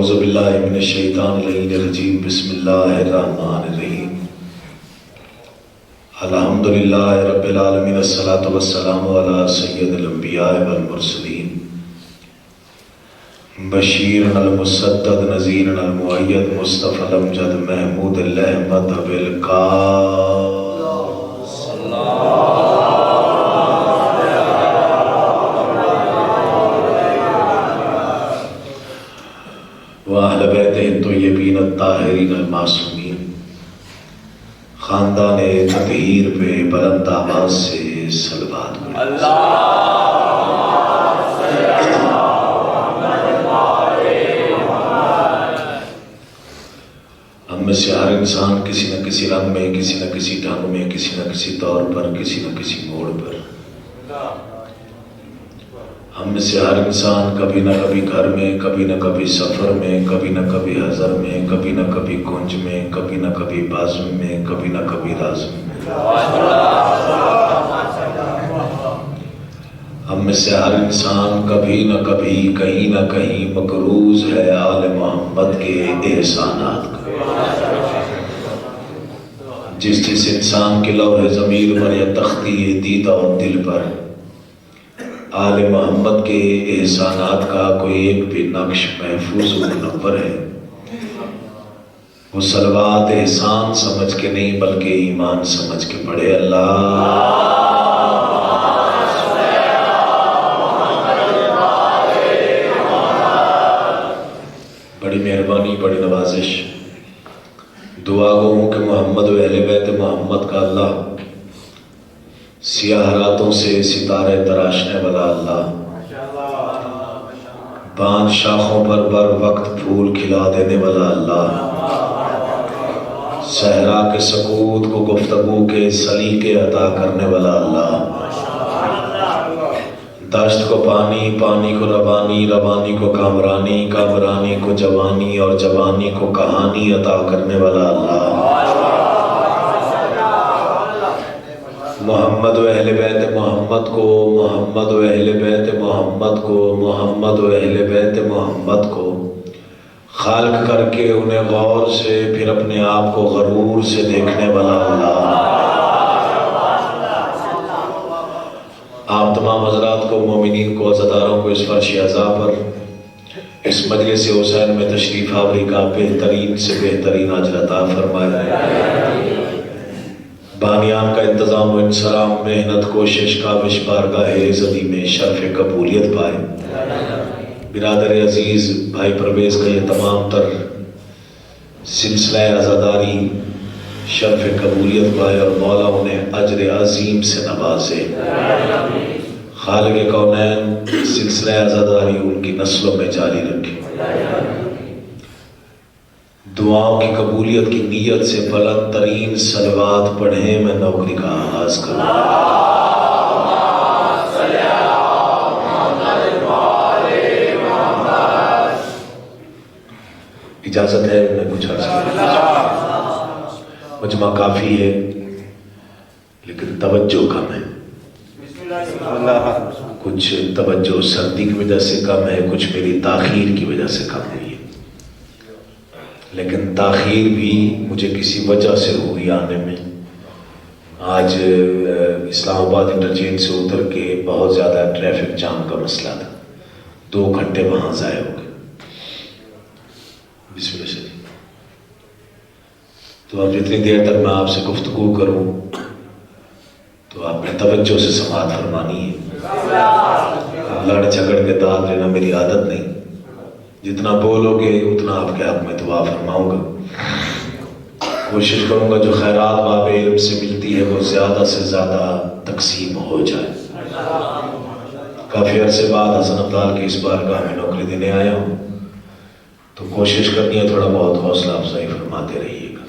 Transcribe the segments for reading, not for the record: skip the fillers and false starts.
اعوذ باللہ من الشیطان اللعین الرجیم بسم اللہ الرحمن الرحیم الحمدللہ رب العالمین الصلاۃ والسلام علی سید الانبیاء والمرسلین بشیر المصدق نذیر المؤید مصطفی الامجد محمود الاحمد بالکار وَأَهْلَ بَيْتِهِ الطَّيِّبِينَ الطَّاہِرِينَ الْمَعْصُومِينَ خاندان تطہیر پہ بلند آواز سے صلوات پڑھیں۔ ہم میں سے ہر انسان کسی نہ کسی رنگ میں، کسی نہ کسی ڈھنگ میں، کسی نہ کسی طور پر، کسی نہ کسی موڑ پر، ہم میں سے ہر انسان کبھی نہ کبھی گھر میں، کبھی نہ کبھی سفر میں، کبھی نہ کبھی حضر میں، کبھی نہ کبھی کنج میں، کبھی نہ کبھی بازم میں، کبھی نہ کبھی رازم میں، ہم میں سے ہر انسان کبھی نہ کبھی کہیں نہ کہیں مقروض ہے آل محمد کے احسانات کا۔ جس جس انسان کے لوح ضمیر پر یا تختی دیدہ و دل پر آل محمد کے احسانات کا کوئی ایک بھی نقش محفوظ و منور ہے، وہ صلوات احسان سمجھ کے نہیں بلکہ ایمان سمجھ کے پڑھے۔ اللہ بڑی مہربانی، بڑی نوازش، دعا گو ہوں کہ محمد و اہل بیت محمد کا اللہ، سیاہ راتوں سے ستارے تراشنے والا اللہ، باندھ شاخوں پر بر وقت پھول کھلا دینے والا اللہ، صحرا کے سکوت کو گفتگو کے سلیقے عطا کرنے والا اللہ، دشت کو پانی، پانی کو ربانی، ربانی کو کامرانی، کامرانی کو جوانی اور جوانی کو کہانی عطا کرنے والا اللہ، محمد و اہل بیت محمد کو، محمد و اہل بیت محمد کو، محمد و اہل بیت محمد کو خالق کر کے انہیں غور سے پھر اپنے آپ کو غرور سے دیکھنے والا اللہ، آپ تمام حضرات کو، مومنین کو، عزاداروں کو اس فرش عزا پر، اس مجلس حسین میں تشریف آوری کا بہترین سے بہترین اجر عطا فرمائے۔ بانیان کا انتظام و انصرام، محنت، کوشش، کاوش بارگاہ عزتی میں شرف قبولیت پائے۔ برادر عزیز بھائی پرویز کا یہ تمام تر سلسلہ عزاداری شرف قبولیت پائے اور مولا انہیں اجر عظیم سے نوازے۔ خالق کونین سلسلہ عزاداری ان کی نسلوں میں جاری رکھے۔ دعاؤں کی قبولیت کی نیت سے بلند ترین صلوات پڑھیں، میں نوکری کا آغاز کروں۔ اجازت ہے میں کچھ عرض کروں؟ مجمع کافی ہے لیکن توجہ کم ہے، کچھ توجہ سردی کی وجہ سے کم ہے، کچھ میری تاخیر کی وجہ سے کم ہوئی ہے، لیکن تاخیر بھی مجھے کسی وجہ سے ہوئی آنے میں۔ آج اسلام آباد انٹرچینج سے اتر کے بہت زیادہ ٹریفک جام کا مسئلہ تھا، 2 گھنٹے وہاں ضائع ہو گئے۔ بسم اللہ شریف۔ تو اب جتنی دیر تک میں آپ سے گفتگو کروں تو آپ نے توجہ سے سماعت فرمانی ہے۔ لڑ جھگڑ کے داد لینا میری عادت نہیں، جتنا بولو گے اتنا آپ کے حق میں دعا فرماؤں گا۔ کوشش کروں گا جو خیرات باب علم سے ملتی ہے وہ زیادہ سے زیادہ تقسیم ہو جائے۔ کافی عرصے بعد حسن ابدال کی اس بارگاہ میں نوکری دینے آیا ہوں، تو کوشش کرنی ہے تھوڑا بہت حوصلہ افزائی فرماتے رہیے گا،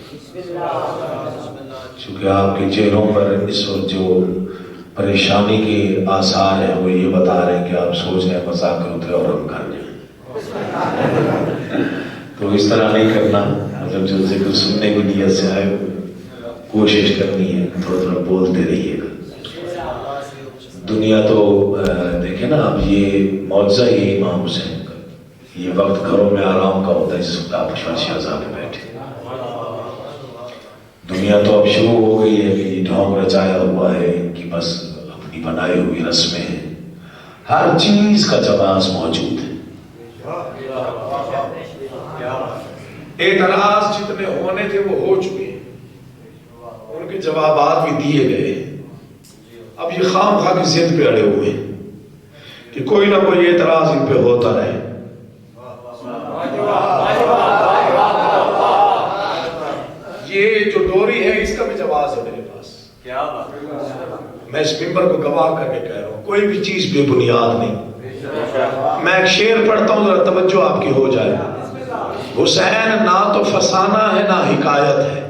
چونکہ آپ کے چہروں پر اس وقت جو پریشانی کے آثار ہیں وہ یہ بتا رہے ہیں کہ آپ سوچ رہے ہیں مذاق اترے اور ہم کر جائیں، تو اس طرح نہیں کرنا، مطلب جو ذکر سننے کی نیت سے آئے کوشش کرنی ہے، تھوڑا تھوڑا بولتے رہیے گا۔ دنیا تو دیکھیں نا، اب یہ معجزہ یہ امام حسین کا، یہ وقت گھروں میں آرام کا ہوتا ہے جس وقت آپ فرش ازا کے بیٹھے. دنیا تو اب شروع ہو گئی ہے کہ یہ ڈھونگ رچایا ہوا ہے، ان کی بس اپنی بنائی ہوئی رسمیں ہیں. ہر چیز کا جواز موجود ہے. اعتراض جتنے ہونے تھے وہ ہو چکے ہیں، ان کے جوابات بھی دیے گئے. اب یہ خام خواہ کی ضد پہ اڑے ہوئے ہیں کہ کوئی نہ کوئی اعتراض ان پہ ہوتا رہے. یہ جو دوری ہے اس کا بھی جواز ہے میرے پاس. میں اس ممبر کو گواہ کر کے کہہ رہا ہوں، کوئی بھی چیز بے بنیاد نہیں. میں ایک شعر پڑھتا ہوں، ذرا توجہ آپ کی ہو جائے. حسین نہ تو فسانہ ہے نہ حکایت ہے.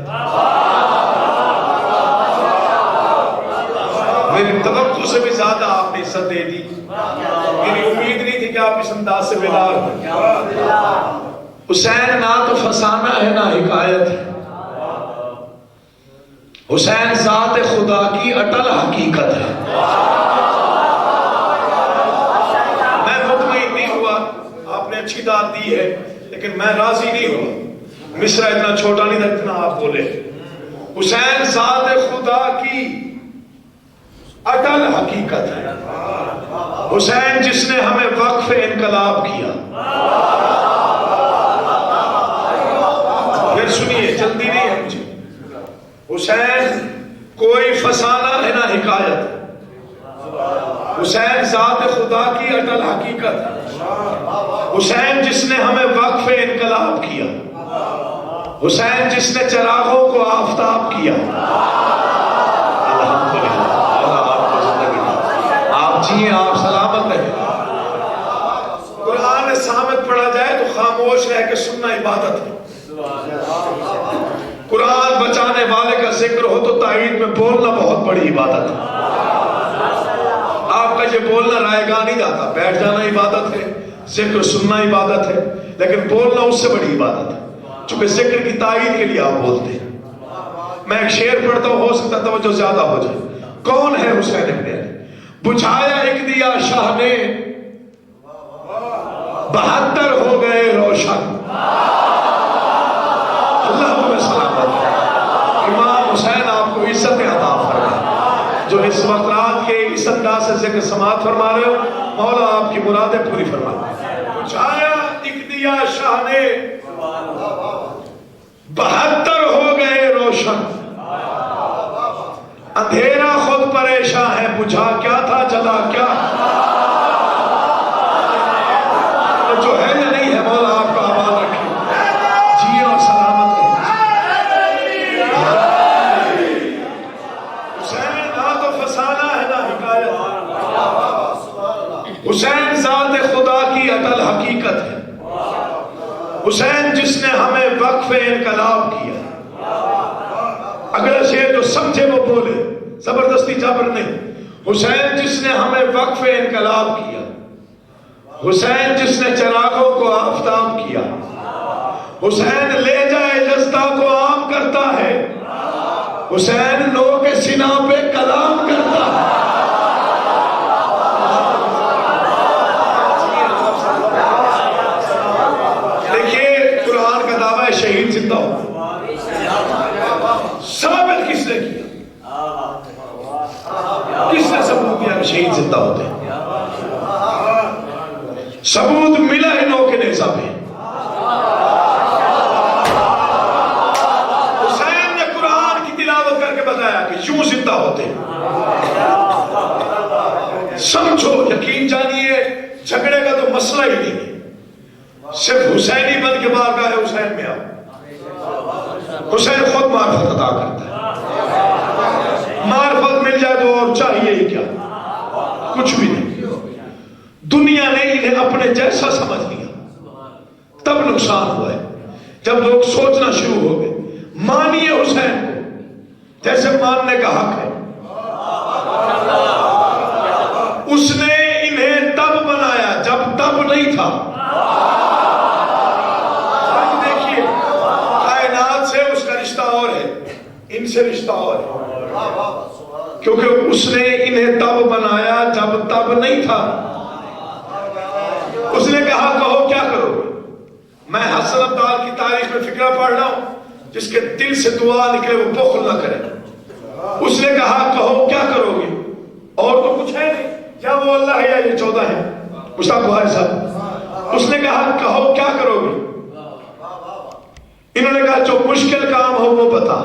میری توقع سے بھی زیادہ آپ نے عزت دے دی. میری امید نہیں تھی کہ آپ اس انداز سے بیدار ہوں. حسین نہ تو فسانہ ہے نہ حکایت ہے. حسین ذات خدا کی اٹل حقیقت ہے. میں مطمئن نہیں ہوا، آپ نے اچھی داد دی ہے لیکن میں راضی نہیں ہوا. مصرع اتنا چھوٹا نہیں تھا اتنا آپ بولے. حسین ذات خدا کی اٹل حقیقت ہے. حسین جس نے ہمیں وقف انقلاب کیا. پھر سنیے، جلدی نہیں ہے مجھے. حسین کوئی فسانہ ہے نہ حکایت. حسین ذات خدا کی اٹل حقیقت ہے. حسین جس نے ہمیں وقف انقلاب کیا. حسین جس نے چراغوں کو آفتاب کیا. آپ جیئے، آپ سلامت رہیں. قرآن سامت پڑھا جائے تو خاموش رہ کے سننا عبادت ہے. قرآن بچانے والے کا ذکر ہو تو تائید میں بولنا بہت بڑی عبادت ہے. آپ کا یہ بولنا رائے گاہ نہیں جاتا. بیٹھ جانا عبادت ہے، ذکر سننا عبادت ہے، لیکن بولنا اس سے بڑی عبادت ہے چونکہ ذکر کی تائید کے لیے آپ بولتے ہیں. میں ایک شعر پڑھتا ہوں، ہو سکتا توجہ زیادہ ہو جائے. کون ہے حسین ابن علی؟ بجھایا ایک دیا شاہ نے 72 ہو گئے روشن. اللہ سلامت. امام حسین آپ کو عزت عطا فرمائے. جو اس وقت رات کے اس انداز سے ذکر سماعت فرما رہے ہو، مولا آپ کی مرادیں پوری فرمائے. بجھایا ایک دیا شاہ نے 72 ہو گئے روشن. اندھیرا خود پریشان ہے، بجھا کیا تھا جلا کیا. جو ہے یا نہیں ہے، مولا آپ کا آباد رکھے. جی اور سلامت رہے. حسین نہ تو فسانہ ہے نہ حکایت. حسین ذات خدا کی اٹل حقیقت ہے. حسین جس نے ہمیں وقف انقلاب کیا. اگلا شعر جو سمجھے وہ بولے، زبردستی جبر نہیں. حسین جس نے ہمیں وقف انقلاب کیا. حسین جس نے چراغوں کو آفتاب کیا. حسین لے جائے جزدہ کو عام کرتا ہے. حسین نو کے سینہ پہ کلام کرتا ہے. دیکھیے قرآن کا دعویٰ ہے شہید زندہ ہو. ثابت کس نے کیا؟ کس نے ثبوت دیا کہ شہید زندہ ہوتے ہیں؟ ثبوت ملا ہے نو کے نیزہ پہ. حسین نے قرآن کی تلاوت کر کے بتایا کہ یوں زندہ ہوتے ہیں. سمجھو، یقین جانیے، جھگڑے کا تو مسئلہ ہی نہیں ہے. صرف حسینی بن کے بارگاہ ہے حسین میں آؤ. حسین خود معرفت عطا کرتا ہے. معرفت مل جائے تو اور چاہیے ہی کیا؟ کچھ بھی نہیں. دنیا نے انہیں اپنے جیسا سمجھ لیا، تب نقصان ہوا ہے. جب لوگ سوچنا شروع ہو گئے مانیے حسین کو جیسے ماننے کا حق ہے. اس نے انہیں تب بنایا جب تب نہیں تھا. دیکھیے کائنات سے اس کا رشتہ اور ہے، ان سے رشتہ اور ہے، کیونکہ اس نے انہیں تب بنایا جب تب نہیں تھا. اس نے کہا کہو کیا کرو، میں حسن عبدال کی تاریخ میں فکرہ پڑھ رہا ہوں، جس کے دل سے دعا نکلے وہ بخل نہ کرے۔ اس نے کہا کہو کیا کرو گے؟ اور تو کچھ ہے نہیں، یا وہ اللہ ہے یا یہ 14 ہے، مشتاق بھائی صاحب۔ اس نے کہا کہو کیا کرو گے؟ انہوں نے کہا جو مشکل کام ہو وہ بتا۔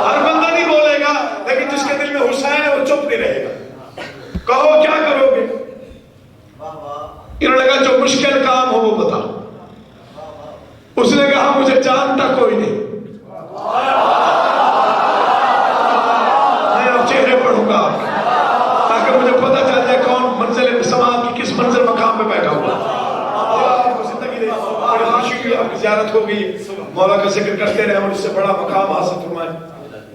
ہر بندہ نہیں بولے گا، لیکن جس کے دل میں حسین ہے وہ چپ نہیں رہے گا۔ کہو کیا کرو گے؟ انہوں نے کہا جو مشکل کام ہو وہ بتا۔ اس نے کہا مجھے جانتا کوئی نہیں۔ میں اب چہرے پڑھوں گا تاکہ مجھے پتہ چل جائے کون منزل سماعت کی کس منزل مقام پہ بیٹھا ہوا۔ آپ کو زندگی دے، بڑی خوشی ہوئی، آپ کی زیارت ہو گئی، مولا کا ذکر کرتے رہے اور اس سے بڑا مقام حاصل فرمائے۔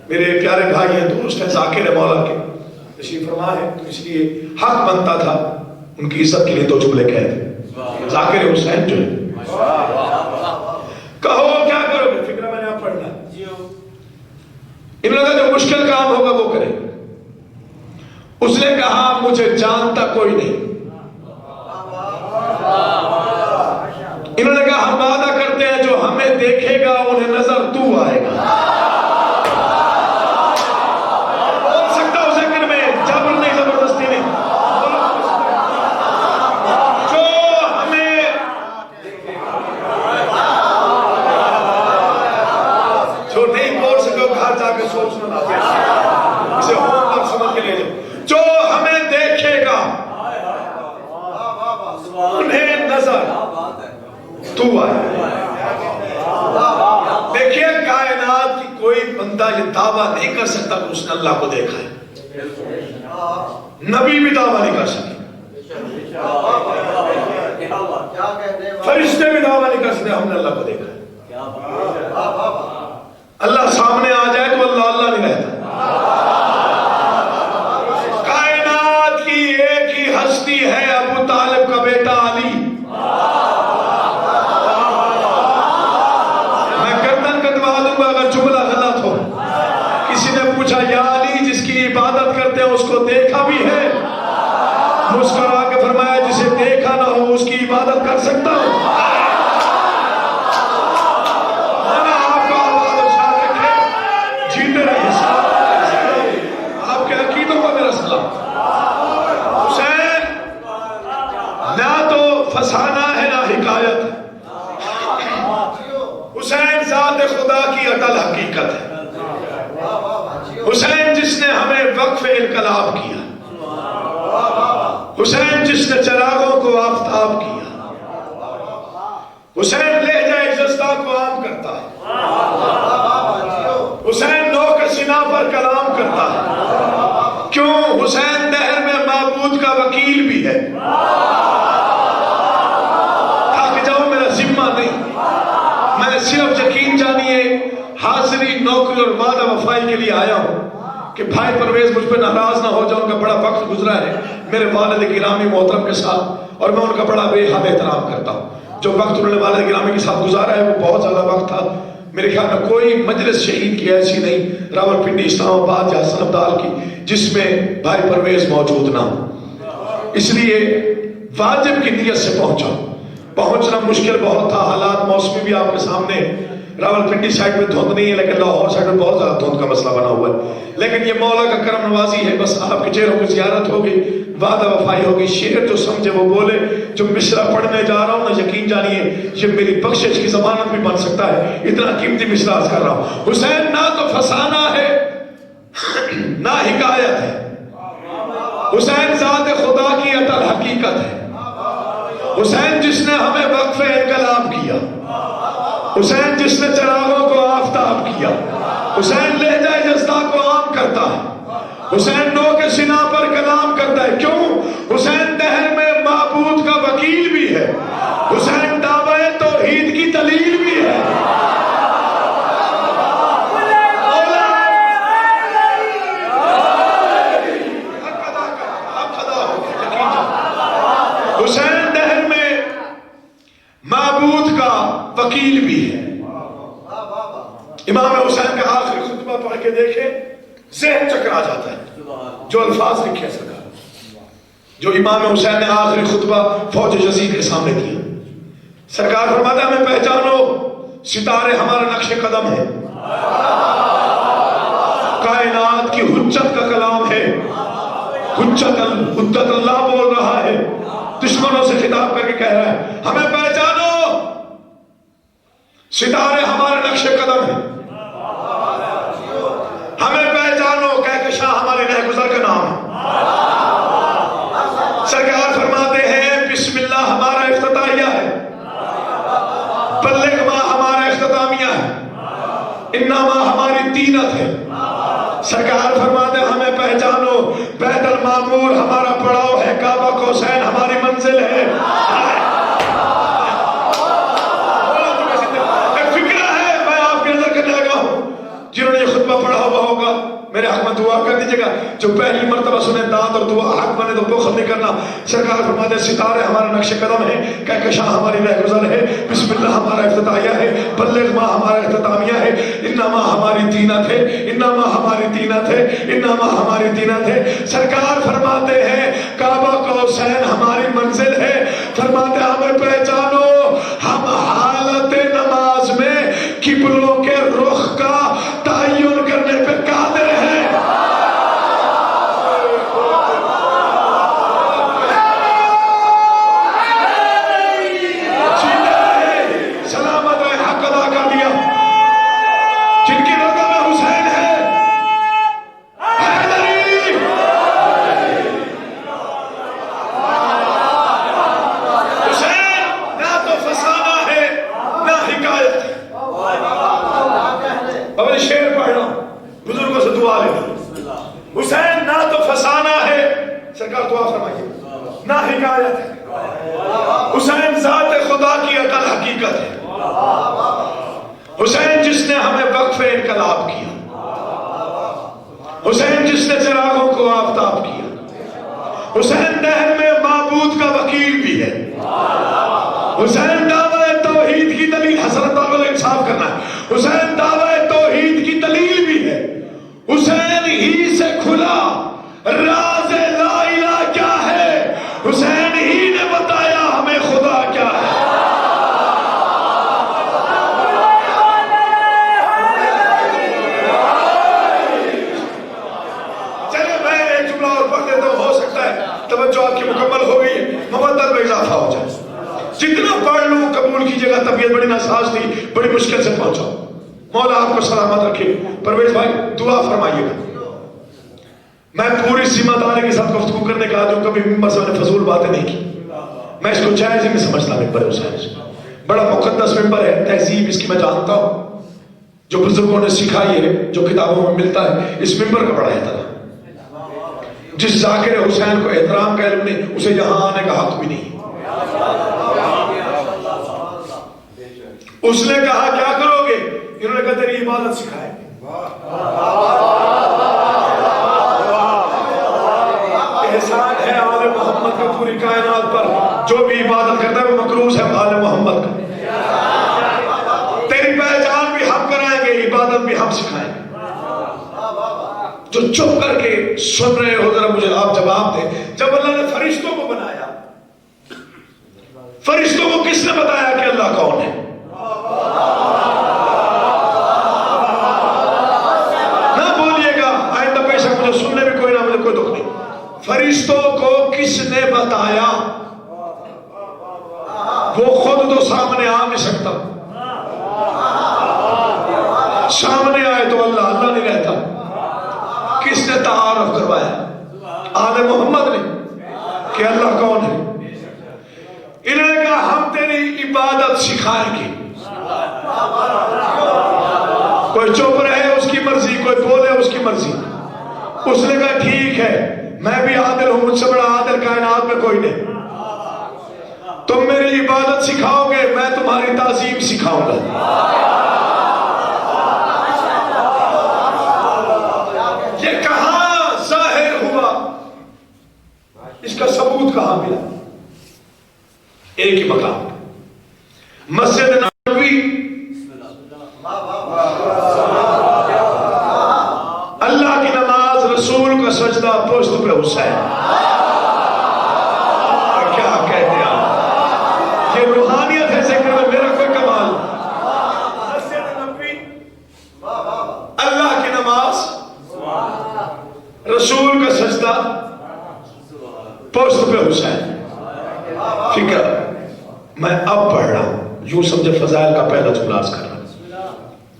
میرے پیارے بھائی ہیں، دوست ہیں، ذاکر ہے مولا کے، تشریف فرما ہے، تو اس لیے حق بنتا تھا ان کی عزت کے لیے دو جملے کہہ دیں۔ ذاکر حسین جو ہے، کہو کیا کرو گے؟ فکرہ میں نے آپ پڑھنا۔ انہوں نے کہا جو مشکل کام ہوگا وہ کرے۔ اس نے کہا مجھے جانتا کوئی نہیں۔ انہوں نے کہا ہم وعدہ کرتے ہیں جو ہمیں دیکھے گا انہیں نظر تو آئے گا۔ بول سکتا ہوں ذکر میں، جبر نہیں، زبردستی نہیں۔ جو ہمیں جو نہیں بول سکو گھر جا کے سوچنا نہ، اسے ہوم ورک سمجھ کے لے جاؤ۔ جو ہمیں دیکھے گا انہیں نظر تو آئے۔ دیکھیے کائنات کی کوئی بندہ یہ دعویٰ نہیں کر سکتا کہ اس نے اللہ کو دیکھا ہے۔ نبی بھی دعویٰ نہیں کر سکتے، فرشتے بھی دعویٰ نہیں کر سکتے ہم نے اللہ کو دیکھا ہے۔ اللہ سامنے آ جائے تو اللہ اللہ نہیں رہتا۔ کائنات کی ایک ہی ہستی ہے، ابو طالب کا بیٹا علی۔ میں گردن کٹوا دوں گا اگر جملہ غلط ہو۔ کسی نے پوچھا یا علی جس کی عبادت کرتے ہیں اس کو دیکھا بھی ہے؟ مسکرا کے فرمایا جسے دیکھا نہ ہو اس کی عبادت کر سکتا ہوں؟ فسانہ ہے نہ حکایت ہے، حسین ذات خدا کی اٹل حقیقت ہے۔ حسین جس نے ہمیں وقف انقلاب کیا، حسین جس نے چراغوں کو آفتاب کیا، حسین لہجہ جزدہ کو عام کرتا ہے، حسین نو کے سنا پر کلام کرتا ہے۔ کیوں؟ حسین دہر میں معبود کا وکیل بھی ہے۔ میں صرف یقین جانیے حاضری نوکری اور وعدہ وفائی کے لیے آیا ہوں کہ بھائی پرویز مجھ پہ ناراض نہ ہو جائے، ان کا بڑا وقت گزرا ہے میرے والد گرامی محترم کے ساتھ اور میں ان کا بڑا بے حد احترام کرتا ہوں۔ جو وقت انہوں نے والد گرامی کے ساتھ گزارا ہے وہ بہت زیادہ وقت تھا، میرے خیال میں کوئی مجلس شہید کی ایسی نہیں راولپنڈی اسلام آباد یا حسن عبدال کی جس میں بھائی پرویز موجود نہ ہو۔ اس لیے واجب کی نیت سے پہنچنا مشکل بہت تھا، حالات موسمی بھی آپ کے سامنے، راولپنڈی سائڈ میں دھند نہیں ہے لیکن لاہور سائڈ میں بہت زیادہ دھند کا مسئلہ بنا ہوا ہے، لیکن یہ مولا کا کرم نوازی ہے، بس آپ کے چہروں کی زیارت ہوگی، وعدہ وفائی ہوگی، شعر جو سمجھے وہ بولے، جو مصرع پڑھنے جا رہا ہوں نا یقین جانیے یہ میری بخشش کی ضمانت بھی بن سکتا ہے، اتنا قیمتی مصرع کر رہا ہوں۔ حسین نہ تو فسانہ ہے نہ حکایت ہے، حسین ذات خدا کی اٹل حقیقت ہے، حسین جس نے ہمیں وقف انقلاب کیا، حسین جس نے چراغوں کو آفتاب کیا، حسین لہجہ جزدہ کو عام کرتا ہے، حسین نو کے سنا پر کلام کرتا ہے۔ کیوں؟ حسین دہر میں معبود کا وکیل بھی ہے، حسین دعوی توحید کی دلیل بھی ہے۔ حسین دہر میں معبود کا وکیل بھی ہے۔ امام حسین کا آخری خطبہ پڑھ کے دیکھیں ذہن چکرا جاتا ہے، جو الفاظ لکھے سرکار جو امام حسین نے آخری خطبہ فوج یزید کے سامنے دیا. سرکار فرماتا ہے ہمیں پہچانو، ستارے ہمارا نقش قدم ہے، کائنات کی حجت کا کلام ہے، حجت اللہ بول رہا ہے، دشمنوں سے خطاب کر کے کہہ رہا ہے ہمیں پہچانو، ستارے ہمارے نقش قدم ہے، ہمیں پہچانو، کہکشاں ہمارے رہ گزر کا نام ہے. سرکار فرماتے ہیں بسم اللہ ہمارا افتتاحیہ ہے، بلغ ما ہمارا اختتامیہ ہے، انما ہماری تینت ہے. سرکار فرماتے ہیں ہمیں پہچانو، بیت المعمور ہمارا پڑاؤ ہے، کعبہ قوسین ہماری منزل ہے. ایک فکرہ ہے میں آپ کے نظر کرنے لگا ہوں، جنہوں نے یہ خطبہ پڑھا ہوا ہوگا میرے حق میں دعا کر دیجئے گا. جو پہلی مرتبہ سنے داد اور دعا حق بنے تو بخل نہیں کرنا. سرکار فرماتے ہیں ستارے ہمارا نقش قدم ہے، کہکشاں ہماری رہ گزر ہے، بسم اللہ ہمارا افتتاحیہ ہے، بلغ ما ہمارا اختتامیہ ہے، انما ہماری تینت ہے، انما ہماری تینت ہے، انما ہماری تینت ہے. سرکار فرماتے ہیں کعبہ قوسین ہماری منزل ہے. فرماتے ہیں ہمیں پہچانو، ہم حالت نماز میں قبلوں کے رخ کا تعین کرنے پہ قادر ہیں. حسین نہ تو فسانہ ہے، سرکار دعا فرمائیے، نہ حکایت ہے. حسین ذات خدا کی عقل حقیقت ہے. حسین جس نے ہمیں وقف انقلاب کیا، حسین جس نے چراغوں کو آفتاب کیا، حسین دہر میں معبود کا وکیل بھی ہے. حسین دعوی توحید کی دلیل، حسرت اور انصاف کرنا ہے، حسین دعوی توحید کی دلیل بھی ہے. حسین ہی سے کھلا راز لا الہ کیا ہے، حسین ہی نے بتایا ہمیں خدا کیا ہے. چلے میں ایک جملہ اور پڑھ دیتا ہوں، ہو سکتا ہے توجہ آپ کی مکمل ہو گئی، مودت میں اضافہ ہو جائے. جتنا پڑھ لوں قبول کیجئے گا، طبیعت بڑی ناساز تھی، بڑی مشکل سے پہنچا. مولا آپ کو سلامت رکھے. پرویز بھائی دعا فرمائیے گا. میں پوری ذمہ داری کے ساتھ گفتگو کرنے کا آج ہوں، کبھی ممبر سے میں نے فضول باتیں نہیں کی. میں اس کو جائز ہی نہیں سمجھتا. ممبر حسین بڑا مقدس ممبر ہے، تہذیب اس کی میں جانتا ہوں، جو بزرگوں نے سکھائی ہے، جو کتابوں میں ملتا ہے. اس ممبر کا بڑا احترام. جس ذاکر حسین کو احترام کا علم نہیں، اسے یہاں آنے کا حق بھی نہیں. اس نے کہا کیا کرو گے؟ انہوں نے کہا تیری عبادت سکھائے. احسان ہے آل محمد کا پوری کائنات پر، جو بھی عبادت کرتا ہے وہ مقروض ہے آل محمد کا. تیری پہچان بھی ہم کرائیں گے، عبادت بھی ہم سکھائیں گے. جو چپ کر کے سن رہے ہو ذرا مجھے آپ جواب دیں. جب اللہ نے فرشتوں کو بنایا، فرشتوں کو کس نے بتایا کہ اللہ کون ہے؟ نہ بولیے گا، آئندہ بے شک مجھے سننے میں کوئی نہ، مجھے کوئی دکھ نہیں. فرشتوں کو کس نے بتایا؟ وہ خود تو سامنے آ نہیں سکتا. سامنے آئے تو اللہ نہیں رہتا. کس نے تعارف کروایا؟ آل محمد نے کہ اللہ کون ہے. انہوں نے کہا ہم تیری عبادت سکھائیں گے. کوئی چپ رہے اس کی مرضی، کوئی بولے اس کی مرضی. اس نے کہا ٹھیک ہے، میں بھی عادل ہوں، مجھ سے بڑا عادل کائنات میں کوئی نہیں. تم میری عبادت سکھاؤ گے، میں تمہاری تعظیم سکھاؤں گا. یہ کہاں ظاہر ہوا؟ اس کا ثبوت کہاں ملا؟ ایک ہی مقام، مسجد نبوی. اللہ کی نماز، رسول کا سجدہ، پشت پہ حسین. جملہ عرض کر رہا ہوں،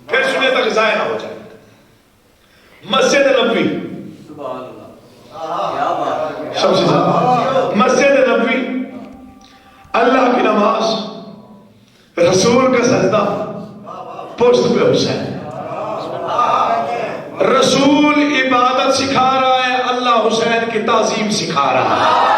پھر سنے تک ضائع نہ ہو جائے. مسجد نبوی، سب سے زیادہ مسجد نبوی، اللہ کی نماز، رسول کا سجدہ، پشت پہ حسین. رسول عبادت سکھا رہا ہے، اللہ حسین کی تعظیم سکھا رہا ہے.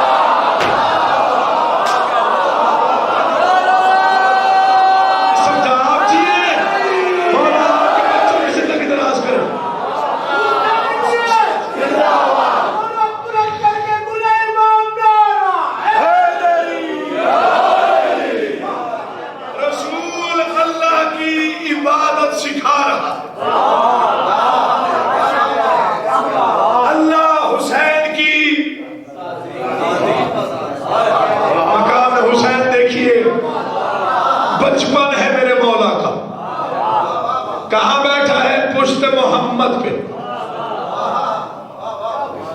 محمد پہ،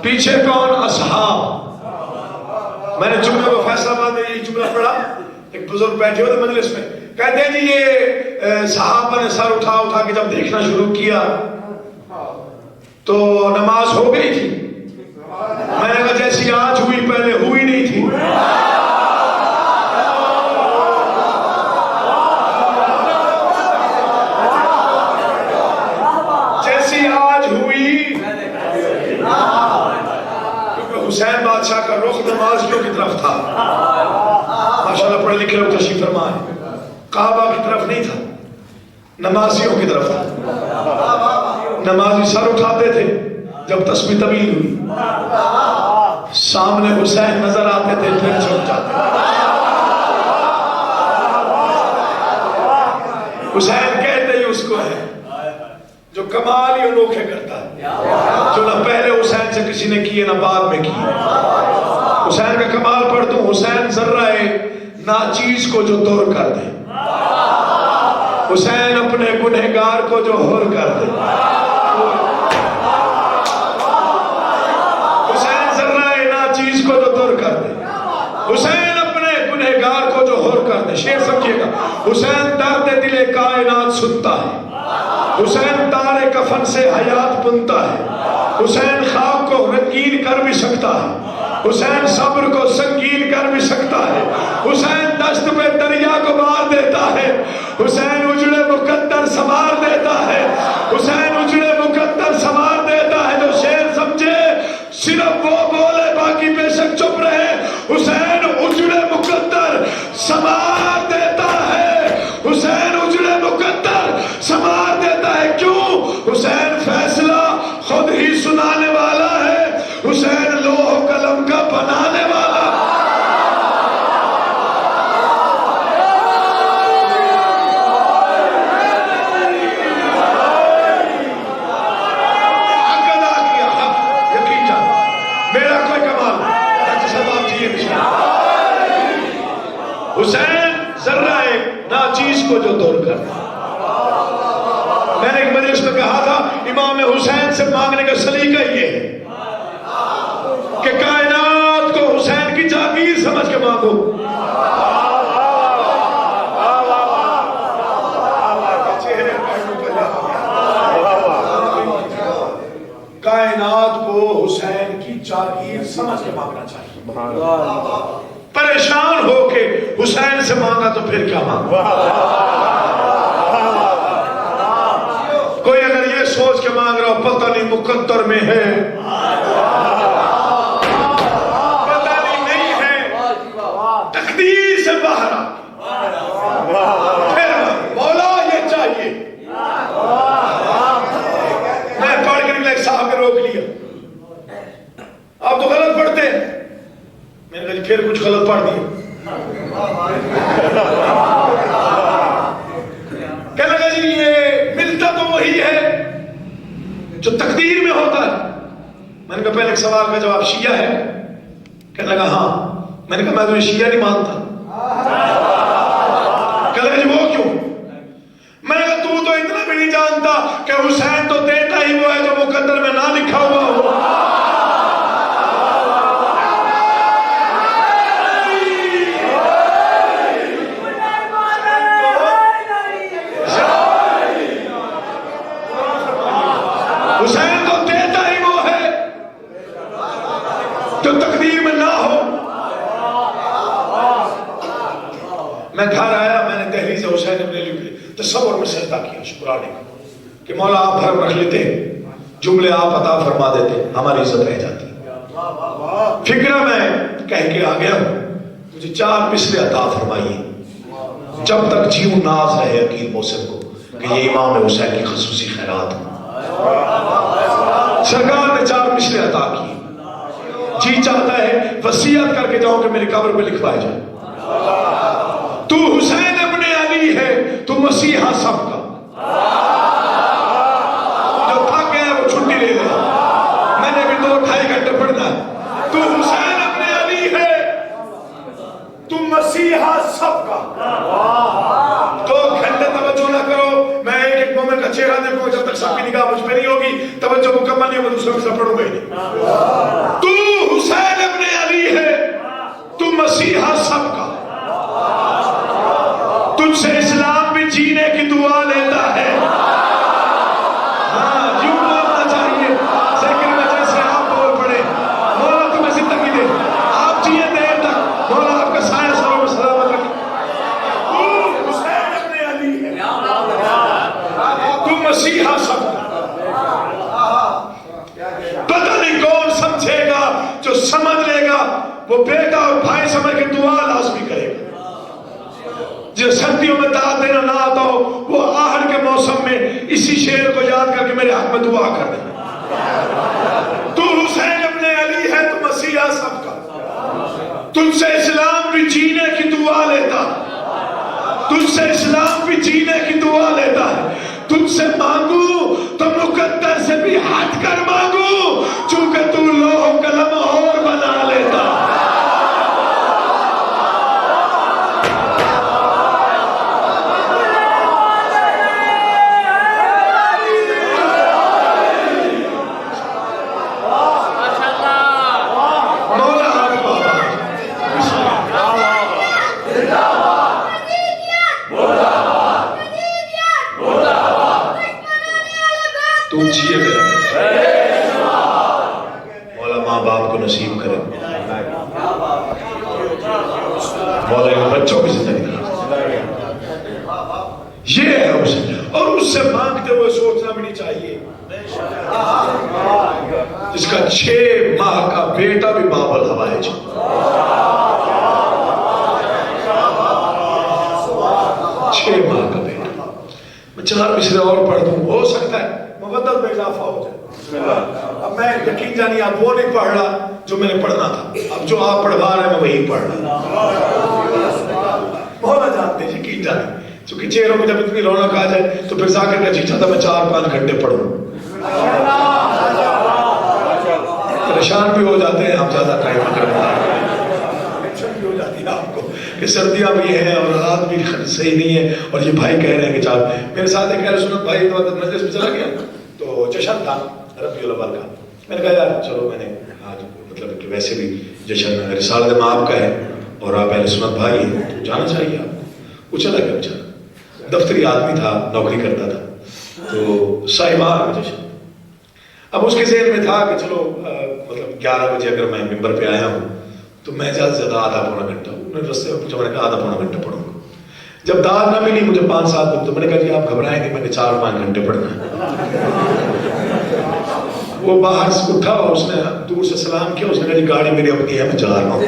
پیچھے کون؟ اصحاب. میں نے جملہ کو فیصلہ آباد میں یہ جملہ پڑھا، ایک بزرگ بیٹھے ہوئے مجلس میں، کہتے ہیں جی یہ صحابہ نے سر اٹھا اٹھا کے جب دیکھنا شروع کیا تو نماز ہو گئی تھی. میں نے کہا جیسی آج ہوئی پہلے ہوئی نہیں تھی. حسین بادشاہ کا رخ نمازیوں کی طرف تھا. ماشاءاللہ پڑھے لکھے لوگ تشریف فرمائے. کعبہ کی طرف نہیں تھا، نمازیوں کی طرف تھا. نمازی سر اٹھاتے تھے جب تسبیح طویل ہوئی، سامنے حسین نظر آتے تھے پھر چھپ جاتے. حسین کہتے ہی اس کو ہے جو کمال ہی انوکھے کرتا ہے، جو نہ پہلے حسین سے کسی نے کیے نہ بعد میں کیے. حسین کا کمال پڑھ دوں، حسین ذرہ ناچیز کو جو دور کر دے، حسین اپنے گنہگار کو جو ہور کر دے. حسین ذرہ ناچیز کو جو دور کر دے، حسین اپنے گنہگار کو جو ہور کر دے. شعر سمجھیے گا. حسین درد دل کائنات سنتا ہے، حسین تارے کفن سے حیات بنتا ہے. حسین خاک کو رنگین کر بھی سکتا ہے، حسین صبر کو سنگین کر بھی سکتا ہے. حسین دشت پہ دریا کو مار دیتا ہے، حسین اجڑے مقدر سنوار دیتا ہے. حسین اجڑے مقدر سنوار دیتا ہے. جو شعر سمجھے صرف وہ بولے، باقی بے شک چپ رہے. حسین اجڑے مقدر سنوار دیتا ہے، حسین اجڑے مقدر سنوار دیتا ہے. کیوں؟ حسین فیصلہ خود ہی سنانے والا ہے، حسین لوح و قلم کا بنانے والا. حق ادا کیا، حق یقین جان. میرا کوئی کمال نہیں، ڈاکٹر صاحب آپ جی حسین ذرہ ناچیز کو جو دور کرتا. میں نے ایک مجلس میں کہا تھا امام حسین سے مانگنے کا سلیقہ یہ ہے کہ کائنات کو حسین کی جاگیر سمجھ کے مانگو. کائنات کو حسین کی جاگیر سمجھ کے مانگنا چاہیے. پریشان ہو کے حسین سے مانگا تو پھر کیا مانگا. کوئی اگر یہ سوچ کے مانگ رہا ہو پتہ نہیں مقدر میں ہے، پتہ نہیں ہے، تقدیر سے باہر پھر مولا یہ چاہیے. میں پڑھ کے نکلا، ایک صاحب نے روک لیا، آپ تو غلط پڑھتے ہیں. میں نے کہا پھر کچھ غلط پڑھ دیا. کہنے لگا جی یہ ملتا تو وہی ہے جو تقدیر میں ہوتا ہے. میں نے کہا پہلے ایک سوال کا جواب شیعہ ہے؟ کہنے لگا ہاں. میں نے کہا میں تمہیں شیعہ نہیں مانتا. کہنے لگا جی وہ کیوں؟ میں نے کہا تو اتنا بھی نہیں جانتا کہ حسین تو دیتا ہی وہ ہے جو مقدر میں نہ لکھا ہوا ہو. سجدہ کیا شکرانے کا کہ مولا آپ بھرم رکھ لیتے جملے آپ عطا فرما دیتے ہماری عزت رہ جاتی. فکرہ میں کہہ کے آ گیا مجھے 4 مصرے عطا فرمائیے جب تک جیوں ناز رہے عقیل محسن کو کہ یہ امام حسین کی خصوصی خیرات ہے. سرکار نے 4 مصرے عطا کیے. جی چاہتا ہے وصیت کر کے جاؤ کہ میری قبر پہ لکھوائے جائے تو حسین ابن علی ہے تو مسیحا سب کا. جو تھک گیا وہ چھٹی لے لے میں نے بھی 2-2.5 گھنٹے پڑھنا ہے. تو حسین ابن علی ہے تو مسیحا سب کا. 2 گھنٹے توجہ نہ کرو میں ایک مومن کا چہرہ دیکھوں جب تک سب کی نگاہ مجھ پہ نہیں ہوگی توجہ مکمل نہیں ہوگی دوسرے مصرع پڑھوں گا ہی نہیں. تو حسین ابن علی ہے تو مسیحا سب کا. تجھ سے اسلام بھی جینے کی دعا لیتا ہے. ہاں یوں بولنا چاہیے ذکر میں جیسے آپ بول پڑے مولا تمہیں زندگی دے آپ جیے دیر تک مولا آپ کا سایہ سروں میں سلامت رکھے. تو حسین ابن علی ہے تو مسیحا سب کا. پتہ نہیں کون سمجھے گا جو سمجھ لے گا وہ بیٹا اور بھائی سمجھ کے دعا لازمی کرے گا. جو سردیوں میں دعا دینا نہ آتا ہو وہ آہن کے موسم میں اسی شعر کو یاد کر کے میرے حق میں دعا کر دیں. تو حسین ابن علی ہے تو مسیحا سب کا. تجھ سے اسلام بھی جینے کی دعا لیتا تجھ سے اسلام بھی جینے کی دعا لیتا ہے. تجھ سے مانگو تو مقدر سے بھی ہٹ کر مانگو چونکہ تو لوح قلم اور بنا لیتا. مولا ماں باپ کو نصیب کرے مولا ان بچوں کی زندگی یہ ہے اسے اور اس سے مانگتے ہوئے سوچنا بھی نہیں چاہیے جس کا 6 ماہ کا بیٹا بھی بابل ہوائے 6 ماہ کا بیٹا. میں 4 مصرے اور پڑھ دوں ہو سکتا ہے مبدل میں اضافہ ہو جائے. اب میں یقین جانی آپ وہ نہیں پڑھ رہا جو میں نے پڑھنا تھا اب جو آپ پڑھوا رہے ہیں میں وہی پڑھ رہا. بہت جانتے ہیں یقین جانی چونکہ چہروں میں جب اتنی رونق آ جائے تو پھر ذاکر کا جی چاہتا میں 4-5 گھنٹے پڑھوں. پریشان بھی ہو جاتے ہیں آپ زیادہ ٹائم کرنا ٹینشن بھی ہو جاتی ہے آپ کو کہ سردیاں بھی ہیں اور حالات بھی صحیح نہیں ہے اور یہ بھائی کہہ رہے ہیں کہ 4 میرے ساتھ ایک اہل سنت بھائی مجلس میں چلا گیا تو جشن تھا ربیع الاول کا. میں نے کہا یار چلو میں نے آج مطلب کہ ویسے بھی جشن رسالت مآب کا ہے اور آپ اہل سنت بھائی ہیں تو جانا چاہیے آپ کو. وہ چلا گیا بیچارہ دفتری آدمی تھا نوکری کرتا تھا تو صاحبہ جشن. اب اس کے ذہن میں تھا کہ چلو مطلب 11 بجے اگر میں ممبر پہ آیا ہوں تو میں زیادہ سے زیادہ آدھا-پونا گھنٹہ انہوں نے رستے میں پوچھا میں نے کہا آدھا-پونا گھنٹہ پڑھوں گا. جب داد نہ ملی مجھے 5-7 دن تو میں نے کہا جی آپ گھبرائیں نہیں میں نے 4-5 گھنٹے پڑھنا ہے. وہ باہر سے اٹھا اور اس نے دور سے سلام کیا اس نے کہا جی گاڑی میری اپنی ہے میں جا رہا ہوں.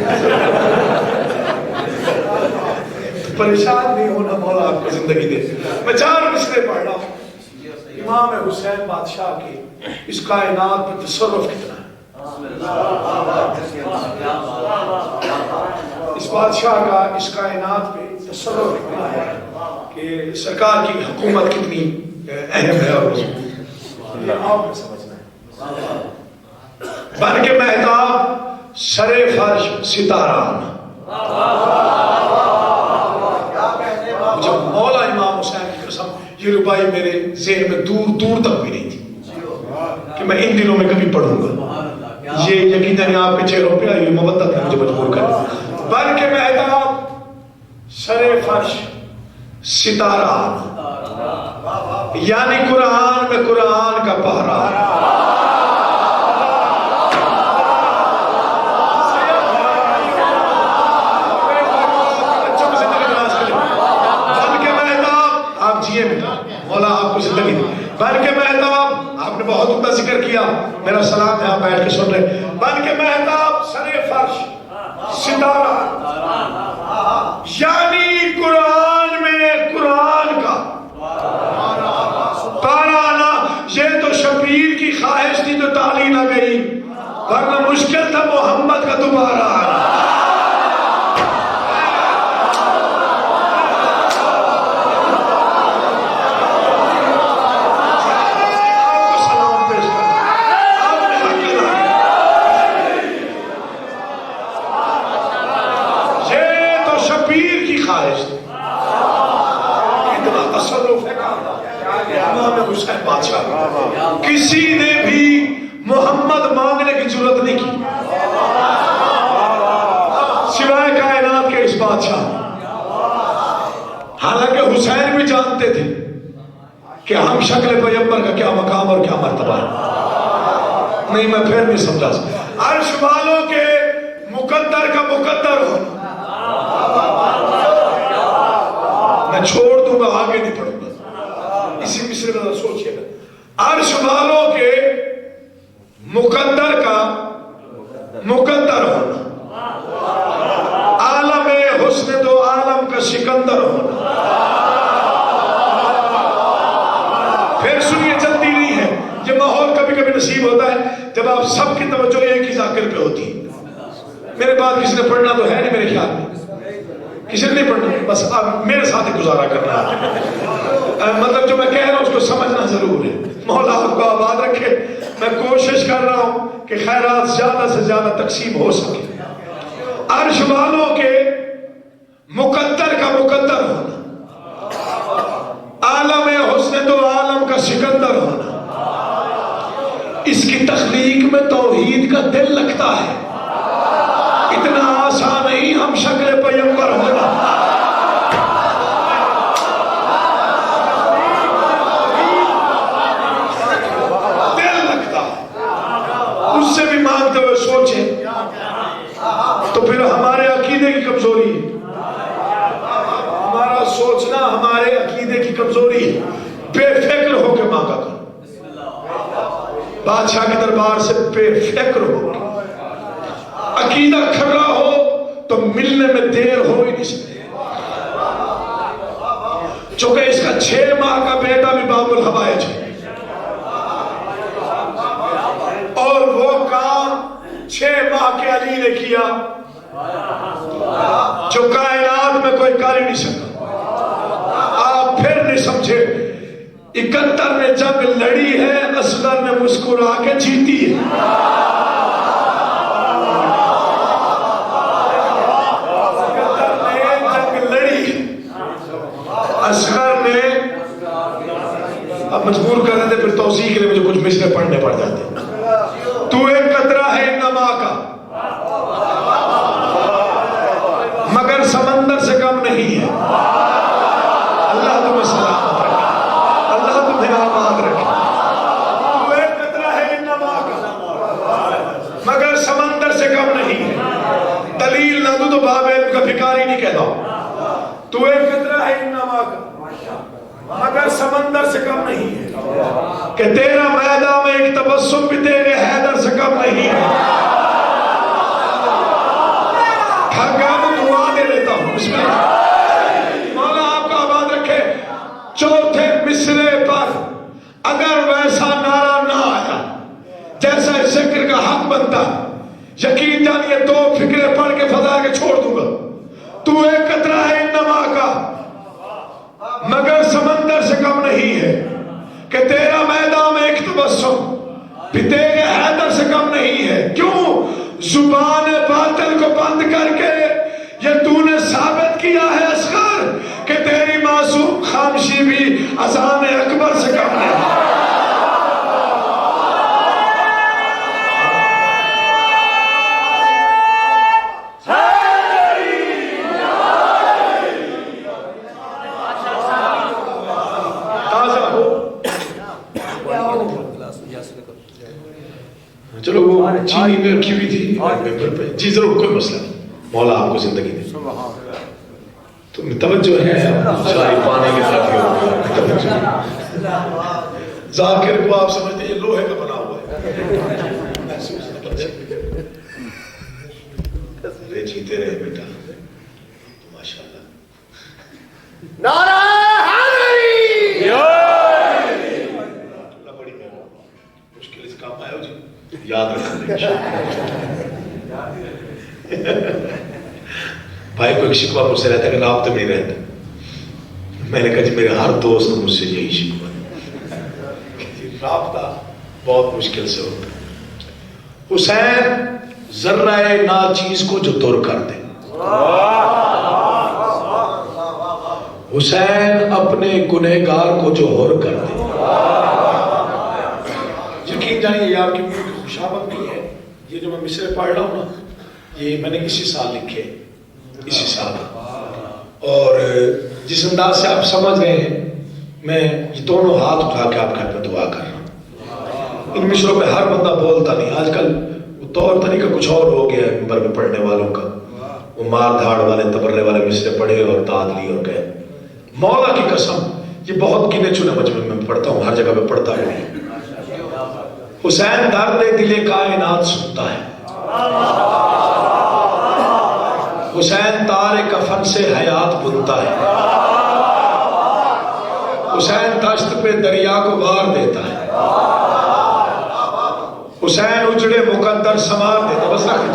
پریشان نہیں ہونا مولا آپ کو زندگی دے. میں 4 مصرے پڑھ رہا ہوں. امام حسین بادشاہ کے اس کائنات پر تصرف کتنا ہے. اس بادشاہ کا اس کائنات پہ تصرف کتنا ہے کہ سرکار کی حکومت کتنی اہم ہے اور آپ نے سمجھنا ہے. بن کے مہتاب سر فرش ستاران. جب مولا امام حسین کی قسم یہ ربائی میرے ذہن میں دور دور تک بھی نہیں تھی کہ میں ان دنوں میں کبھی پڑھوں گا. یہ یقیناً آپ کے چہروں پہ آئی مبتت ہے مجھے مجبور کر بن کے مہتاب سر فرش ستاران یعنی قرآن میں قرآن کا پہرا. بن کے مہتاب آپ جیے میں مولا آپ کو زندگی دے. بن کے مہتاب، آپ نے بہت عمدہ ذکر کیا، میرا سلام ہے، آپ بیٹھ کے سن رہے. بن کے مہتاب سر فرش ستارہ، یعنی قرآن میں قرآن کا پارا آنا. یہ تو شبیر کی خواہش تھی تو تالی نہ گئی، ورنہ مشکل تھا محمد کا دوبارہ آنا. کسی نے بھی محمد مانگنے کی ضرورت نہیں کی سوائے کائنات کے اس بادشاہ. حالانکہ حسین بھی جانتے تھے کہ ہم شکل پیغمبر کا کیا مقام اور کیا مرتبہ ہے. نہیں، میں پھر نہیں سمجھا سکتا. عرش والوں کے مقدر کا مقدر ہونا. میں چھوڑ دوں گا، آگے نہیں پڑھوں گا، اسی مصرے میں سوچئے گا. عرش والوں کے مقدر کا مقدر ہونا، عالم حسن دو عالم کا سکندر ہونا. پھر سنیے، جلدی نہیں ہے، یہ ماحول کبھی کبھی نصیب ہوتا ہے جب آپ سب کی توجہ ایک ہی ذاکر پہ ہوتی ہے. میرے بعد کسی نے پڑھنا تو ہے نہیں میرے خیال میں، کسی نے نہیں پڑھنا، بس اب میرے ساتھ ہی گزارا کرنا ہے. مطلب جو میں کہہ رہا ہوں اس کو سمجھنا ضرور ہے. مولا آپ کو آباد رکھے. میں کوشش کر رہا ہوں کہ خیرات زیادہ سے زیادہ تقسیم ہو سکے. عرش والوں کے مقدر کا مقدر ہونا، عالم حسن تو عالم کا سکندر ہونا. اس کی تخلیق میں توحید کا دل لگتا ہے. اتنا آسان نہیں ہم شکل پیغمبر ہونا. اس سے بھی مانگتے ہوئے سوچیں تو پھر ہمارے عقیدے کی کمزوری ہے. ہمارا سوچنا ہمارے عقیدے کی کمزوری ہے. بے فکر ہو کے مانگا کرو. بادشاہ کے دربار سے بے فکر ہو کے. عقیدہ کھڑا ہو تو ملنے میں دیر ہو ہی نہیں سکتی. چونکہ اس کا 6 ماہ کا بیٹا بھی باب الحوائج ہے، اور وہ کام 6 ماہ کے علی نے کیا جو کائنات میں کوئی کر ہی نہیں سکتا. آپ پھر نہیں سمجھے. 71 نے جنگ لڑی ہے، اصغر نے مسکرا کے جیتی ہے. جنگ لڑی ہے، اصغر نے. اب مجبور کر دیتے پھر توضیح کے لیے مجھے کچھ مصرے پڑھنے پڑ جاتے. تو ایک قطرہ ہے انما کا، مگر سمندر سے کم نہیں ہے. اللہ تمہیں سلامت رکھے، اللہ تمہیں آباد رکھے. تو ایک قطرہ ہے انما کا، مگر سمندر سے کم نہیں ہے. دلیل نہ دوں تو باب علم کا بھکاری نہیں کہتا ہوں. تو ایک قطرہ ہے انما کا، مگر سمندر سے کم نہیں ہے. کہ تیرا میدان میں ایک تبسم بھی تیرے حیدر سے کم نہیں ہے. میں دعا دے لیتا ہوں. بسم اللہ. مولا آپ کا آباد رکھے. چوتھے مصرے پر اگر ویسا نعرہ نہ آیا جیسا ذکر کا حق بنتا، یقین جانیے 2 فکرے پڑھ کے فضا کے چھوڑ دوں گا. تو ایک قطرہ ہے انما کا، مگر سمندر سے کم نہیں ہے. کہ تیرا میدان میں ایک تبسم بھی تیرے حیدر سے کم نہیں ہے. کیوں؟ زبان باطل کو بند کر کے یہ تو نے ثابت کیا ہے اصغر کہ تیری معصوم خامشی بھی اذان اکبر سے کم نہیں ہے. چلو وہ چینی میں رکھی ہوئی تھی ممبر پہ. جی ضرور، کوئی مسئلہ نہیں. مولا آپ کو زندگی دے. تم توجہ ہے چائے پانی کے ساتھ توجہ ذاکر کو آپ سمجھتے یہ لوہے کا بنا ہوا ہے تصویریں جیتے رہے بیٹا ماشاءاللہ نعرہ حیدری اللہ بڑی مشکل سے کام آیا ہو جی یاد رکھنا بھائی کو ایک شکوہ مجھ سے رہتا ہے کہ رابطے میں نہیں رہتا. میں نے کہا جی میرے ہر دوست کو مجھ سے یہی شکوہ ہے رابطہ بہت مشکل سے ہوتا ہے. حسین ذرہ ناچیز کو جو دور کر دے. حسین اپنے گنہگار کو جو ہور کر دے. یقین جانیے یہ آپ کی خوشامد نہیں ہے. یہ جو میں مصرے پڑھ رہا ہوں نا یہ میں نے اسی سال لکھے اسی سال. اور جس انداز سے آپ سمجھ رہے ہیں میں یہ دونوں ہاتھ اٹھا کے آپ گھر پہ دعا کر رہا ہوں. ان مصروں پہ ہر بندہ بولتا نہیں. آج کل وہ طور طریقہ کچھ اور ہو گیا ہے ممبر میں پڑھنے والوں کا. وہ مار دھاڑ والے تبرلے والے مصرے پڑھے اور داد لی اور گئے. مولا کی قسم یہ بہت گنے چنے مجمع میں پڑھتا ہوں ہر جگہ پہ پڑھتا ہوں. حسین درد دل کائنات سنتا ہے. حسین تار کفن سے حیات بنتا ہے. حسین دشت پہ دریا کو وار دیتا ہے. حسین اجڑے مقدر سمار دیتا بس رکھ.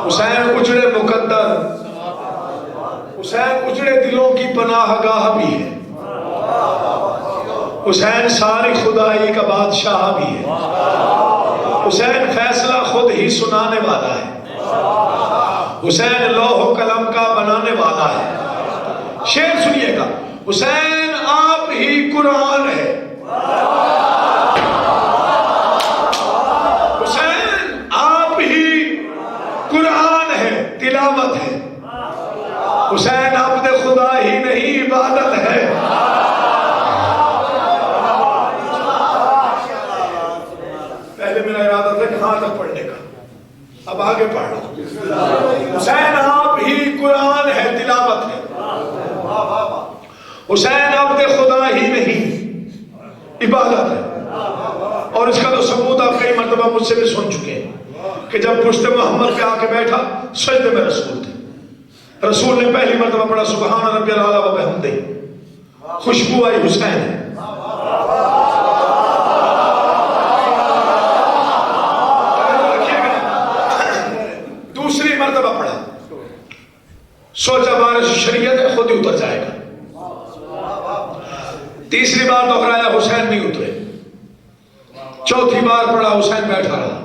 حسین اجڑے مقدر حسین اجڑے دلوں کی پناہ گاہ بھی ہے. حسین ساری خدائی کا بادشاہ بھی ہے. حسین فیصلہ خود ہی سنانے والا ہے. حسین لوح و قلم کا بنانے والا ہے. شعر سنیے گا. حسین آپ ہی قرآن ہے. حسین آپ ہی قرآن ہے تلاوت ہے. حسین عبد خدا ہی نہیں عبادت ہے. پہلے میرا ارادہ تھا کہاں تک پڑھنے کا اب آگے پڑھ رہا ہوں. حسین آپ ہی قرآن ہے تلاوت ہے. حسین عبد خدا ہی نہیں عبادت ہے. اور اس کا تو ثبوت آپ کئی مرتبہ مجھ سے بھی سن چکے ہیں کہ جب پشت محمد پہ آ کے بیٹھا سجدے میں رسول تھے. رسول نے پہلی مرتبہ پڑھا سبحان ربی الاعلی و بحمدہ. خوشبو آئی حسین ہے. دوسری مرتبہ پڑھا سوچا بارش شریعت ہے خود ہی اتر جائے گا. تیسری بار دہرایا حسین نہیں اترے. چوتھی بار پڑھا حسین بیٹھا رہا.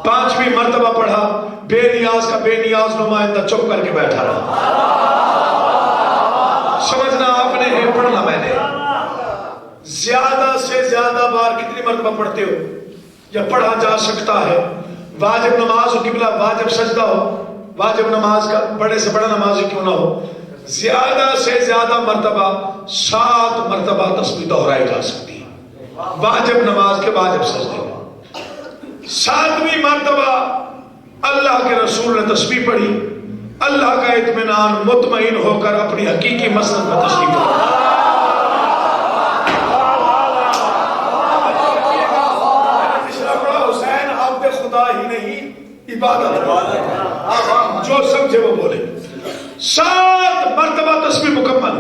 پانچویں مرتبہ پڑھا بے نیاز کا بے نیاز نمائندہ چپ کر کے بیٹھا رہا. سمجھنا آپ نے ہے پڑھنا میں نے. زیادہ سے زیادہ بار کتنی مرتبہ پڑھتے ہو یا پڑھا جا سکتا ہے. واجب نماز ہو قبلہ واجب سجدہ ہو واجب نماز کا بڑے سے بڑا نماز کیوں نہ ہو زیادہ سے زیادہ مرتبہ 7 مرتبہ تسبیح دہرائی جا سکتی ہے واجب نماز کے واجب سجدے میں. 7ویں مرتبہ اللہ کے رسول نے تسبیح پڑھی. اللہ کا اطمینان مطمئن ہو کر اپنی حقیقی مسند میں تسبیح پڑھی. حسین عبد خدا ہی نہیں عبادت. جو سمجھے وہ بولے. 7 مرتبہ تسبیح مکمل.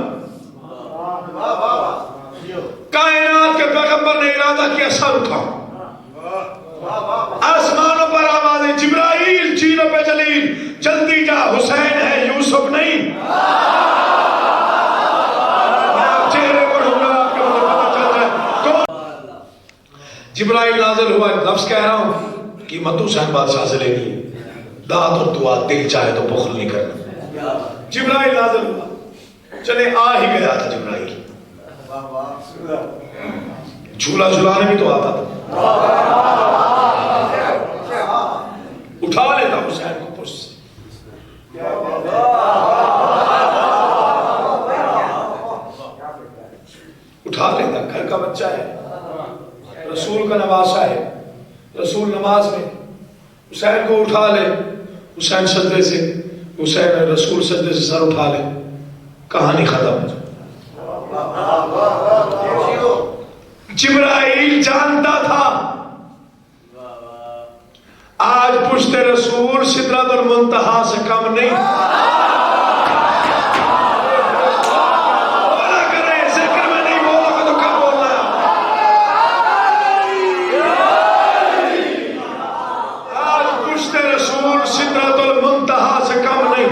کائنات کے پیغمبر نے ارادہ کیا سر اٹھاؤ. آسمانوں پر آواز جبرائیل چیروں پہ جلیل جلدی جا حسین ہے یوسف نہیں. چہرے کو ڈھونڈا آپ کے مجھے پتہ چل جائے. جبرائیل نازل ہوا لفظ کہہ رہا ہوں قیمت حسین بادشاہ سے لینی ہے. دعا اور دعا دل چاہے تو بخل نہیں کرنا. جبرائیل نازل ہوا چلے آ ہی گیا تھا جبرائیل. جھولا جھلانے بھی تو آتا تھا. اٹھا لیتا حسین کو پشت سے. اٹھا لیتا. گھر کا بچہ ہے رسول کا نواسا ہے. رسول نماز میں حسین کو اٹھا لے. حسین سجدے سے حسین رسول سجدے سے سر اٹھا لے. کہانی ختم. جبرائیل جانتا تھا آج پشت رسول سدرۃ المنتہا سے کم نہیں. بولا کرے ذکر میں نہیں بولا تو کب بولنا ہے. آج پشت رسول سدرۃ المنتہا سے کم نہیں.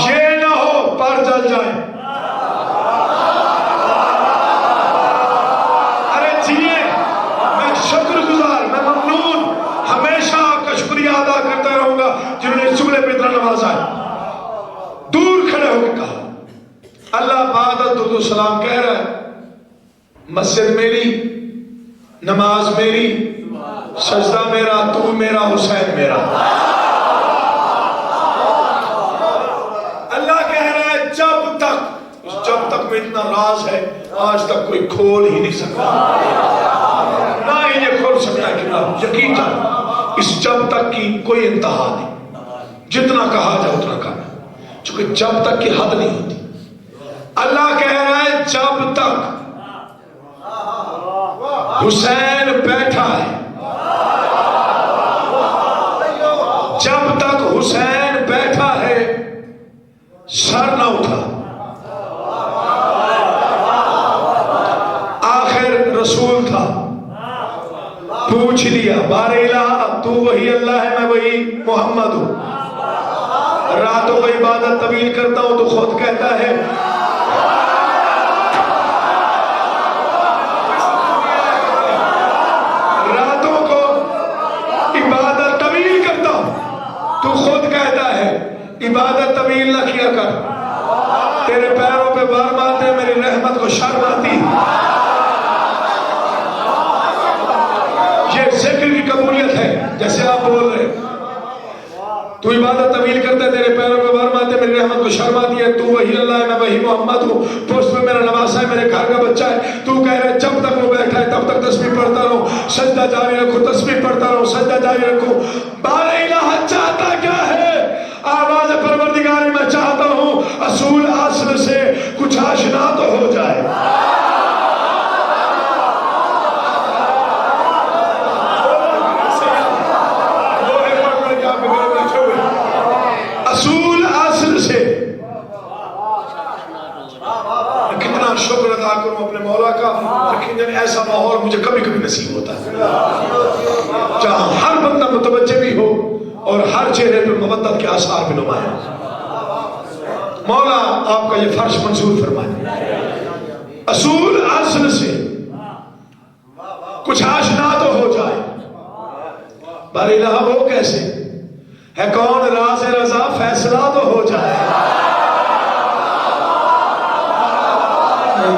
یہ نہ ہو پر جل جائے. شکر گزار، میں ممنون، ہمیشہ آپ کا شکریہ ادا کرتا رہوں گا جنہوں نے اس جملے پہ اتنا نوازا ہے. دور کھڑے ہو کے کہا اللہ بعد درود و سلام کہہ رہا ہے مسجد میری، نماز میری، سجدہ میرا، تو میرا، حسین میرا. اللہ کہہ رہا ہے جب تک میں اتنا راز ہے آج تک کوئی کھول ہی نہیں سکتا. نہ ہی یہ کھول سکتا ہے کہ یقین جان اس جب تک کی کوئی انتہا نہیں. جتنا کہا جائے اتنا کہا، چونکہ جب تک کی حد نہیں ہوتی. اللہ کہہ رہا ہے جب تک حسین بیٹھا ہے، جب تک حسین بیٹھا ہے سر نہ اٹھا. آخر رسول تھا، پوچھ لیا بار الہ تو وہی اللہ ہے میں وہی محمد ہوں. راتوں کو عبادت طویل کرتا ہوں تو خود کہتا ہے راتوں کو عبادت طویل کرتا ہوں تو خود کہتا ہے عبادت طویل نہ کیا کر، تیرے پیروں پہ بار مارتے میری رحمت کو شرم آتی. یہ ذکر کی قبولیت ہے. جیسے آپ بول رہے تو عبادت طویل کرتے تیرے پیروں پہ بار مارتے میری رحمت کو شرم آتی ہے. تو وہی اللہ ہے میں وہی محمد ہوں، پوسٹ میں میرا نواسا ہے، میرے گھر کا بچہ ہے. تو کہہ رہے جب تک وہ بیٹھا ہے تب تک تسبیح پڑھتا رہو، سجدہ جاری رکھو، تسبیح پڑھتا رہو، سجدہ جاری رکھو. بار الہ چاہتا کیا ہے؟ آواز پروردگاری میں چاہتا ہوں اصول اصل سے کچھ آشنا تو ہو جائے. اصول اصل سے کتنا شکر ادا کروں اپنے مولا کا. لیکن ایسا ماحول مجھے کبھی کبھی نصیب ہوتا ہے جہاں ہر بندہ متوجہ بھی ہو اور ہر چہرے پہ مودت کے آثار بھی نمایاں. مولا آپ کا یہ فرش منظور فرمائے. اصول اصل سے کچھ آشنا تو ہو جائے. بار الہ وہ کیسے ہے کون راز رضا فیصلہ تو ہو جائے.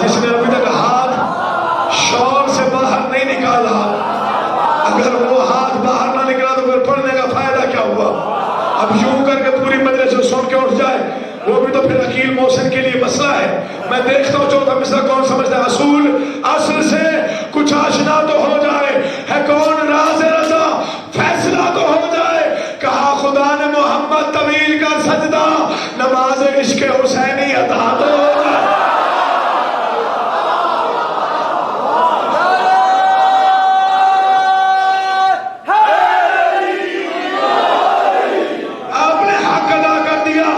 جس نے ابھی تک ہاتھ شور سے باہر نہیں نکالا، اگر وہ ہاتھ باہر نہ نکلا تو پھر پڑھنے کا فائدہ کیا ہوا؟ اب یوں کر کے پوری مجلس سے سن کے اٹھ جائے وہ بھی تو پھر عقیل محسن کے لیے مسئلہ ہے. میں دیکھتا ہوں چوتھا مصرع کون سمجھتا ہے. اصول اصل سے کچھ آشنا تو ہو جائے، ہے کون راز رضا فیصلہ تو ہو جائے. کہا خدا نے محمد طویل کا سجدہ نماز عشق حسینی عطا تو ہو جائے. آپ نے حق ادا کر دیا.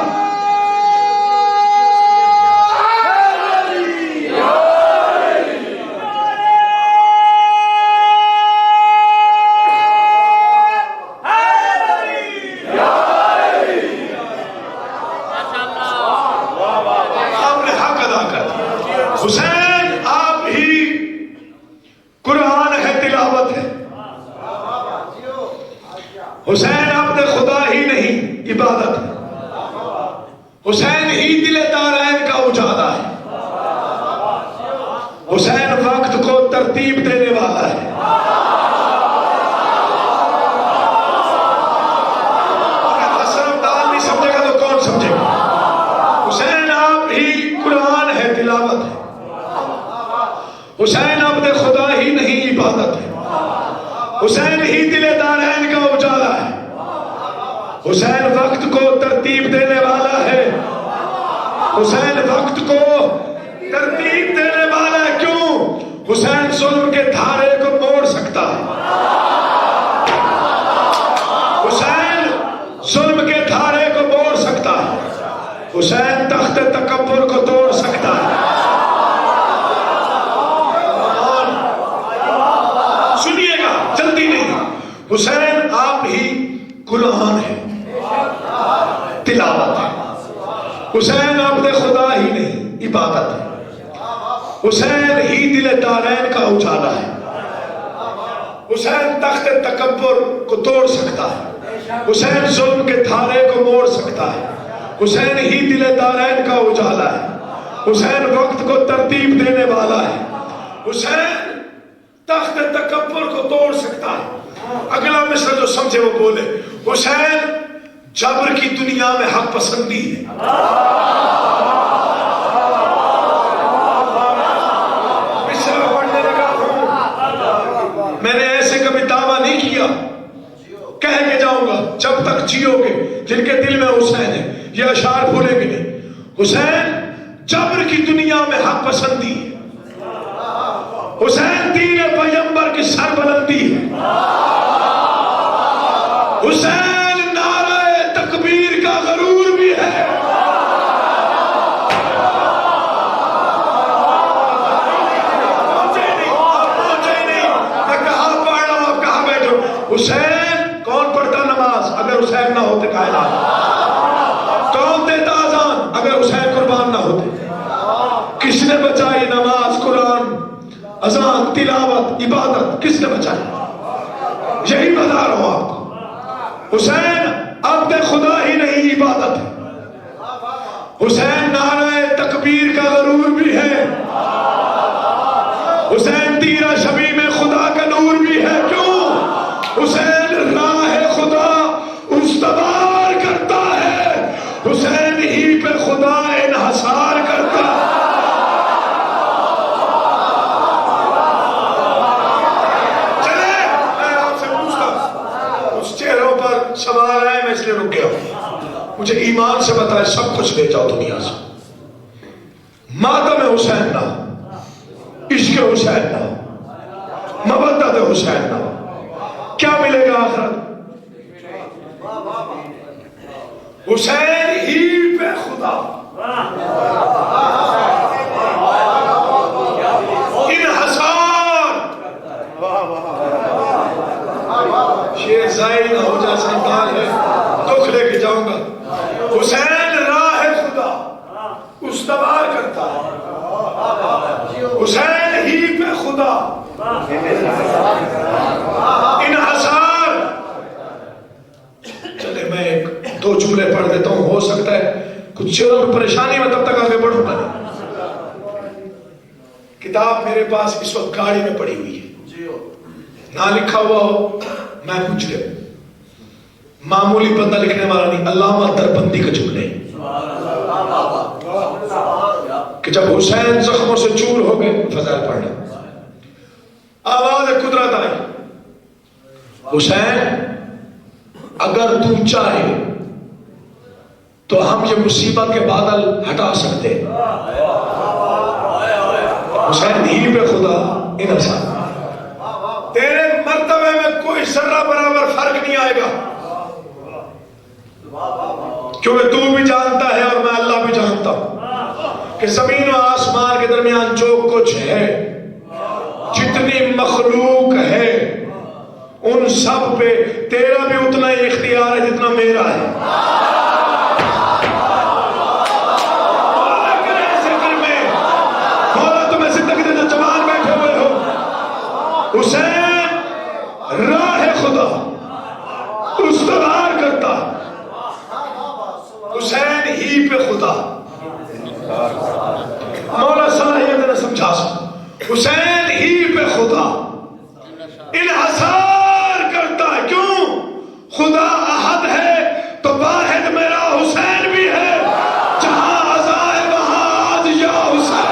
حسین آپ ہی قرآن ہے، تلاوت ہے. حسین عبد خدا ہی نہیں عبادت ہے. حسین ہی دل دارین کا اجالا ہے. حسین وقت کو ترتیب دینے والا ہے. اگر حسن دال نہیں سمجھے گا تو کون سمجھے گا؟ حسین آپ ہی قرآن ہے، تلاوت ہے. حسین عبد خدا ہی نہیں عبادت ہے. حسین ہی دل دارین کا اجالا ہے. حسین وقت کو ترتیب دینے والا ہے. حسین وقت کو ترتیب دینے والا ہے. کیوں؟ حسین ظلم کے دھارے کو موڑ سکتا ہے. حسین ظلم کے دھارے کو موڑ سکتا ہے. حسین تخت تکبر کو توڑ سکتا ہے. سنیے گا، جلدی نہیں. حسین آپ ہی قرآن ہے، تلاوت ہے. حسین عبد خدا ہی نہیں، عبادت ہے. حسین ہی دل دارین کا اجالا ہے. حسین تخت تکبر کو توڑ سکتا ہے. حسین ظلم کے دھارے کو موڑ سکتا ہے. حسین ہی دل دارین کا اجالا ہے. حسین وقت کو ترتیب دینے والا ہے. حسین تخت تکبر کو توڑ سکتا ہے. اگلا مصرع جو سمجھے وہ بولے. حسین جبر کی دنیا میں حق پسندی ہے. مصرع پڑھنے لگا ہوں، میں نے ایسے کبھی دعویٰ نہیں کیا، کہہ کے جاؤں گا جب تک جیو گے. جن کے دل میں حسین ہے یہ اشعار بھولیں گے نہیں. حسین جبر کی دنیا میں حق پسندی ہے. حسین دین پیغمبر کی سربلندی ہے. حسین نعرہ تکبیر کا غرور بھی ہے. پہنچے نہیں، میں کہاں پڑھ رہا ہوں، آپ کہاں بیٹھو. حسین کون پڑھتا نماز اگر حسین نہ ہوتے کائنات؟ کون دیتا اذان اگر حسین قربان نہ ہوتے؟ کس نے بچائی نماز، قرآن، اذان، تلاوت، عبادت؟ کس نے بچائی؟ یہی بتا رہا ہوں آپ کو. حسین عبد خدا ہی نہیں، عبادت ہے. حسین نعرہ تکبیر کا غرور بھی ہے. حسین تیرا شبی میں خدا کا نور بھی ہے. کیوں؟ حسین راہ خدا استوار کرتا ہے. حسین ہی پہ خدا انحصار کرتا ہے. چلے میں آپ سے پوچھتا ہوں، اس چہروں پر سوال آئے، میں اس لیے رک گیا ہوں. مجھے ایمان سے بتائے، سب کچھ لے جاؤ دنیا سے، ماتم حسین نہ ہو، عشق حسین نہ ہو، مودت حسین نہ ہو، کیا ملے گا آخرت؟ حسین ہی پہ خدا انحصار. شیر زائل نہ ہو جا سکتا ہے، دکھ لے کے جاؤں گا. حسین راہ خدا استوار کرتا ہے. حسین ہی پہ خدا انحصار. چلے میں ایک دو جملے پڑھ دیتا ہوں، ہو سکتا ہے کچھ چیزوں میں پریشانی میں تب تک آگے بڑھوں گا. کتاب میرے پاس اس وقت گاڑی میں پڑی ہوئی ہے، نہ لکھا ہوا ہو میں پوچھ گیا. معمولی بندہ لکھنے والا نہیں، علامہ دربندی کا جملے کہ جب حسین زخموں سے چور ہو گئے، فضائل پڑھنا. آواز قدرت آئی، حسین اگر تو چاہے تو ہم یہ مصیبت کے بادل ہٹا سکتے. حسین ہی پہ خدا انحصار. تیرے مرتبے میں کوئی ذرہ برابر فرق نہیں آئے گا، کیونکہ تو بھی جانتا ہے اور میں اللہ بھی جانتا ہوں کہ زمین و آسمان کے درمیان جو کچھ ہے، جتنی مخلوق ہے، ان سب پہ تیرا بھی اتنا ہی اختیار ہے جتنا میرا ہے. حسین راہ خدا استوار کرتا. حسین ہی پہ خدا. مولا صلاحیت نے سمجھا سکتا. حسین ہی پہ خدا انحصار کرتا ہے. کیوں؟ خدا احد ہے تو واحد میرا حسین بھی ہے. جہاں عزا ہے وہاں آج یا حسین.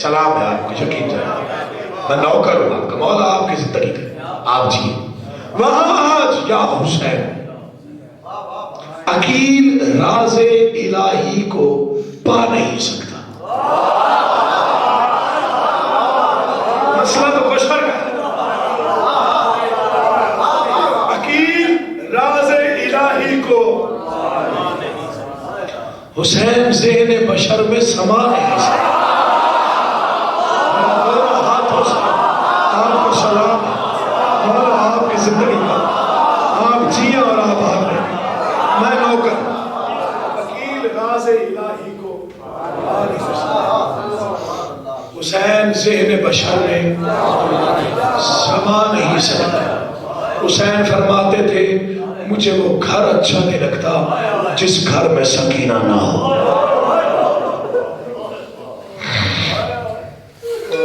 سلام ہے آپ کو، یقین جائے میں نوکر ہوں آپ کا، مولا آپ کی زندگی دے، آپ جیے وہاں آج یا حسین عقیل راز الہی کو پا نہیں سکتا. مسئلہ تو بشر کا ہے. عقیل راز الہی کو حسین ذہن بشر میں سما نہیں سکتا. ہاتھوں سے آپ کو سلام ہے مولا آپ کی زندگی کا، آپ جیے اور آپ آگے. میں نوکر عقیل راز الہی کو پا نہیں سکتا. حسین ذہن بشر میں سما نہیں سکتا. حسین فرماتے تھے مجھے وہ گھر اچھا نہیں لگتا جس گھر میں سکینہ نہ ہو.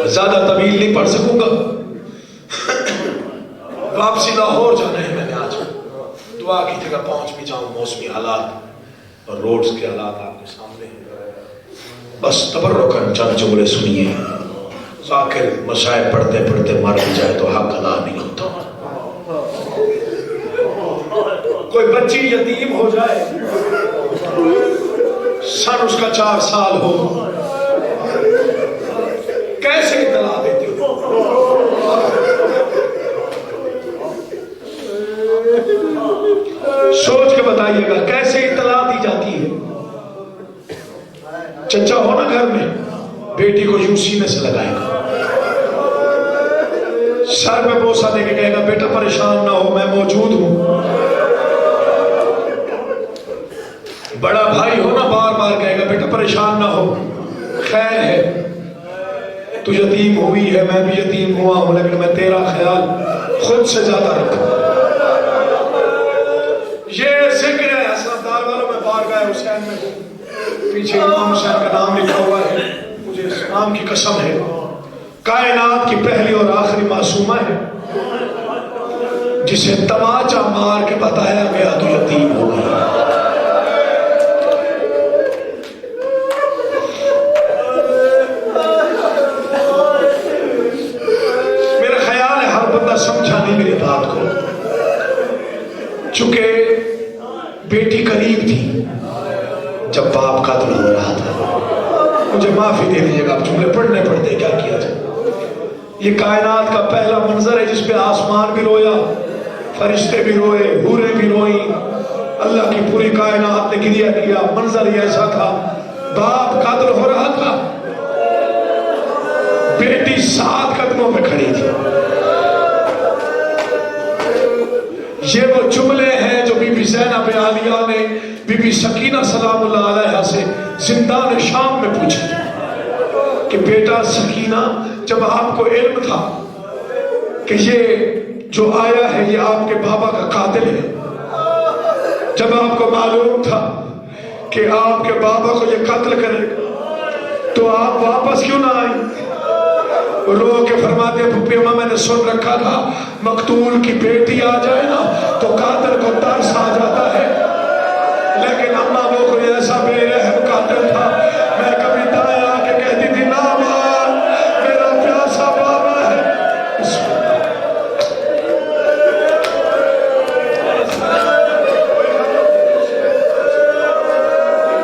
زیادہ طویل نہیں پڑھ سکوں گا، واپسی لاہور جانا ہے میں نے آج. دعا کی جگہ پہنچ بھی جاؤں. موسمی حالات اور روڈز کے حالات آپ کے سامنے ہیں. بس تبرکاً چند جملے سنیے. ذاکر مصائب پڑھتے پڑھتے مر بھی جائے تو حق ادا نہیں ہوتا. کوئی بچی یتیم ہو جائے، سن اس کا 4 سال ہو، کیسے اطلاع دیتے ہو؟ سوچ کے بتائیے گا کیسے اطلاع دی جاتی ہے. چچا ہو نا گھر میں، بیٹی کو یوں سینے سے لگائے گا، سر میں بوسہ دے کے کہے گا بیٹا پریشان نہ ہو میں موجود ہوں. بڑا بھائی ہو نا، بار بار کہے گا بیٹا پریشان نہ ہو خیر ہے، تو یتیم ہوئی ہے میں بھی یتیم ہوا ہوں لیکن میں تیرا خیال خود سے زیادہ رکھوں. یہ ذکر ہے حسن دار والوں میں بارگاہ حسین میں ہوں. پیچھے امام حسین کا نام لکھا ہوا ہے. مجھے اس نام کی قسم ہے، کائنات کی پہلی اور آخری معصومہ ہے جسے تماچا مار کے بتایا گیا تو یتیم ہو گئی. میرا خیال ہے ہر بندہ سمجھا نہیں میری بات کو. چونکہ بیٹی قریب تھی جب باپ قتل ہو رہا تھا. مجھے معافی دے دیجیے گا، آپ جملے پڑھنے پڑھتے کیا کیا جائے. یہ کائنات کا پہلا منظر ہے جس پہ آسمان بھی رویا، فرشتے بھی روئے، حوریں بھی روئیں، اللہ کی پوری کائنات نے گریہ کیا. منظر یہ ایسا تھا، باپ قتل ہو رہا تھا، بیٹی 7 قدموں پہ کھڑی تھی. یہ وہ جملے ہیں جو بی بی زینب عالیہ نے بی بی سکینہ سلام اللہ علیہ سے زندان شام میں پوچھا کہ بیٹا سکینہ، جب آپ کو علم تھا کہ یہ جو آیا ہے یہ آپ کے بابا کا قاتل ہے، جب آپ کو معلوم تھا کہ آپ کے بابا کو یہ قتل کرے گا تو آپ واپس کیوں نہ آئیں؟ رو کے فرماتے ہیں پھپھی اماں میں نے سن رکھا تھا مقتول کی بیٹی آ جائے نا تو قاتل کو ترس آ جاتا ہے، لیکن اماں وہ کوئی ایسا بے رحم قاتل تھا میں کبھی دائیں آ کے کہتی تھی نہ مار میرا پیاسا بابا ہے.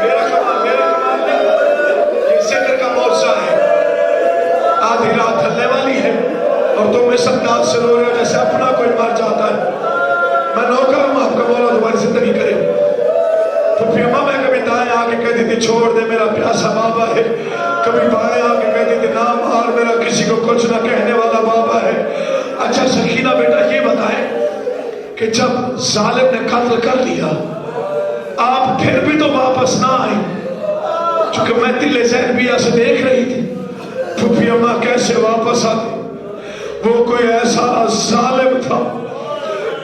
میرا کمال یہ ذکر کا موضوع ہے. آدھی رات ہلنے والی ہے اور تم اس انداز سے رو رہے ہو جیسے اپنا کوئی مر جاتا ہے. میں نوکر ہوں، آپ کا مولا تمہاری زندگی کرے. پھپھی اماں میں کبھی دائیں آ کے کہتی تھی چھوڑ دے میرا پیاسا بابا ہے، کبھی بائیں آ کے کہتی تھی نہ مار میرا کسی کو کچھ نہ کہنے والا بابا ہے. اچھا سکینہ بیٹا یہ بتائیں کہ جب ظالم نے قتل کر لیا آپ پھر بھی تو واپس نہ آئیں؟ چونکہ میں دل زینبیہ سے دیکھ رہی تھی پھپھی اماں کیسے واپس آتی. وہ کوئی ایسا ظالم تھا،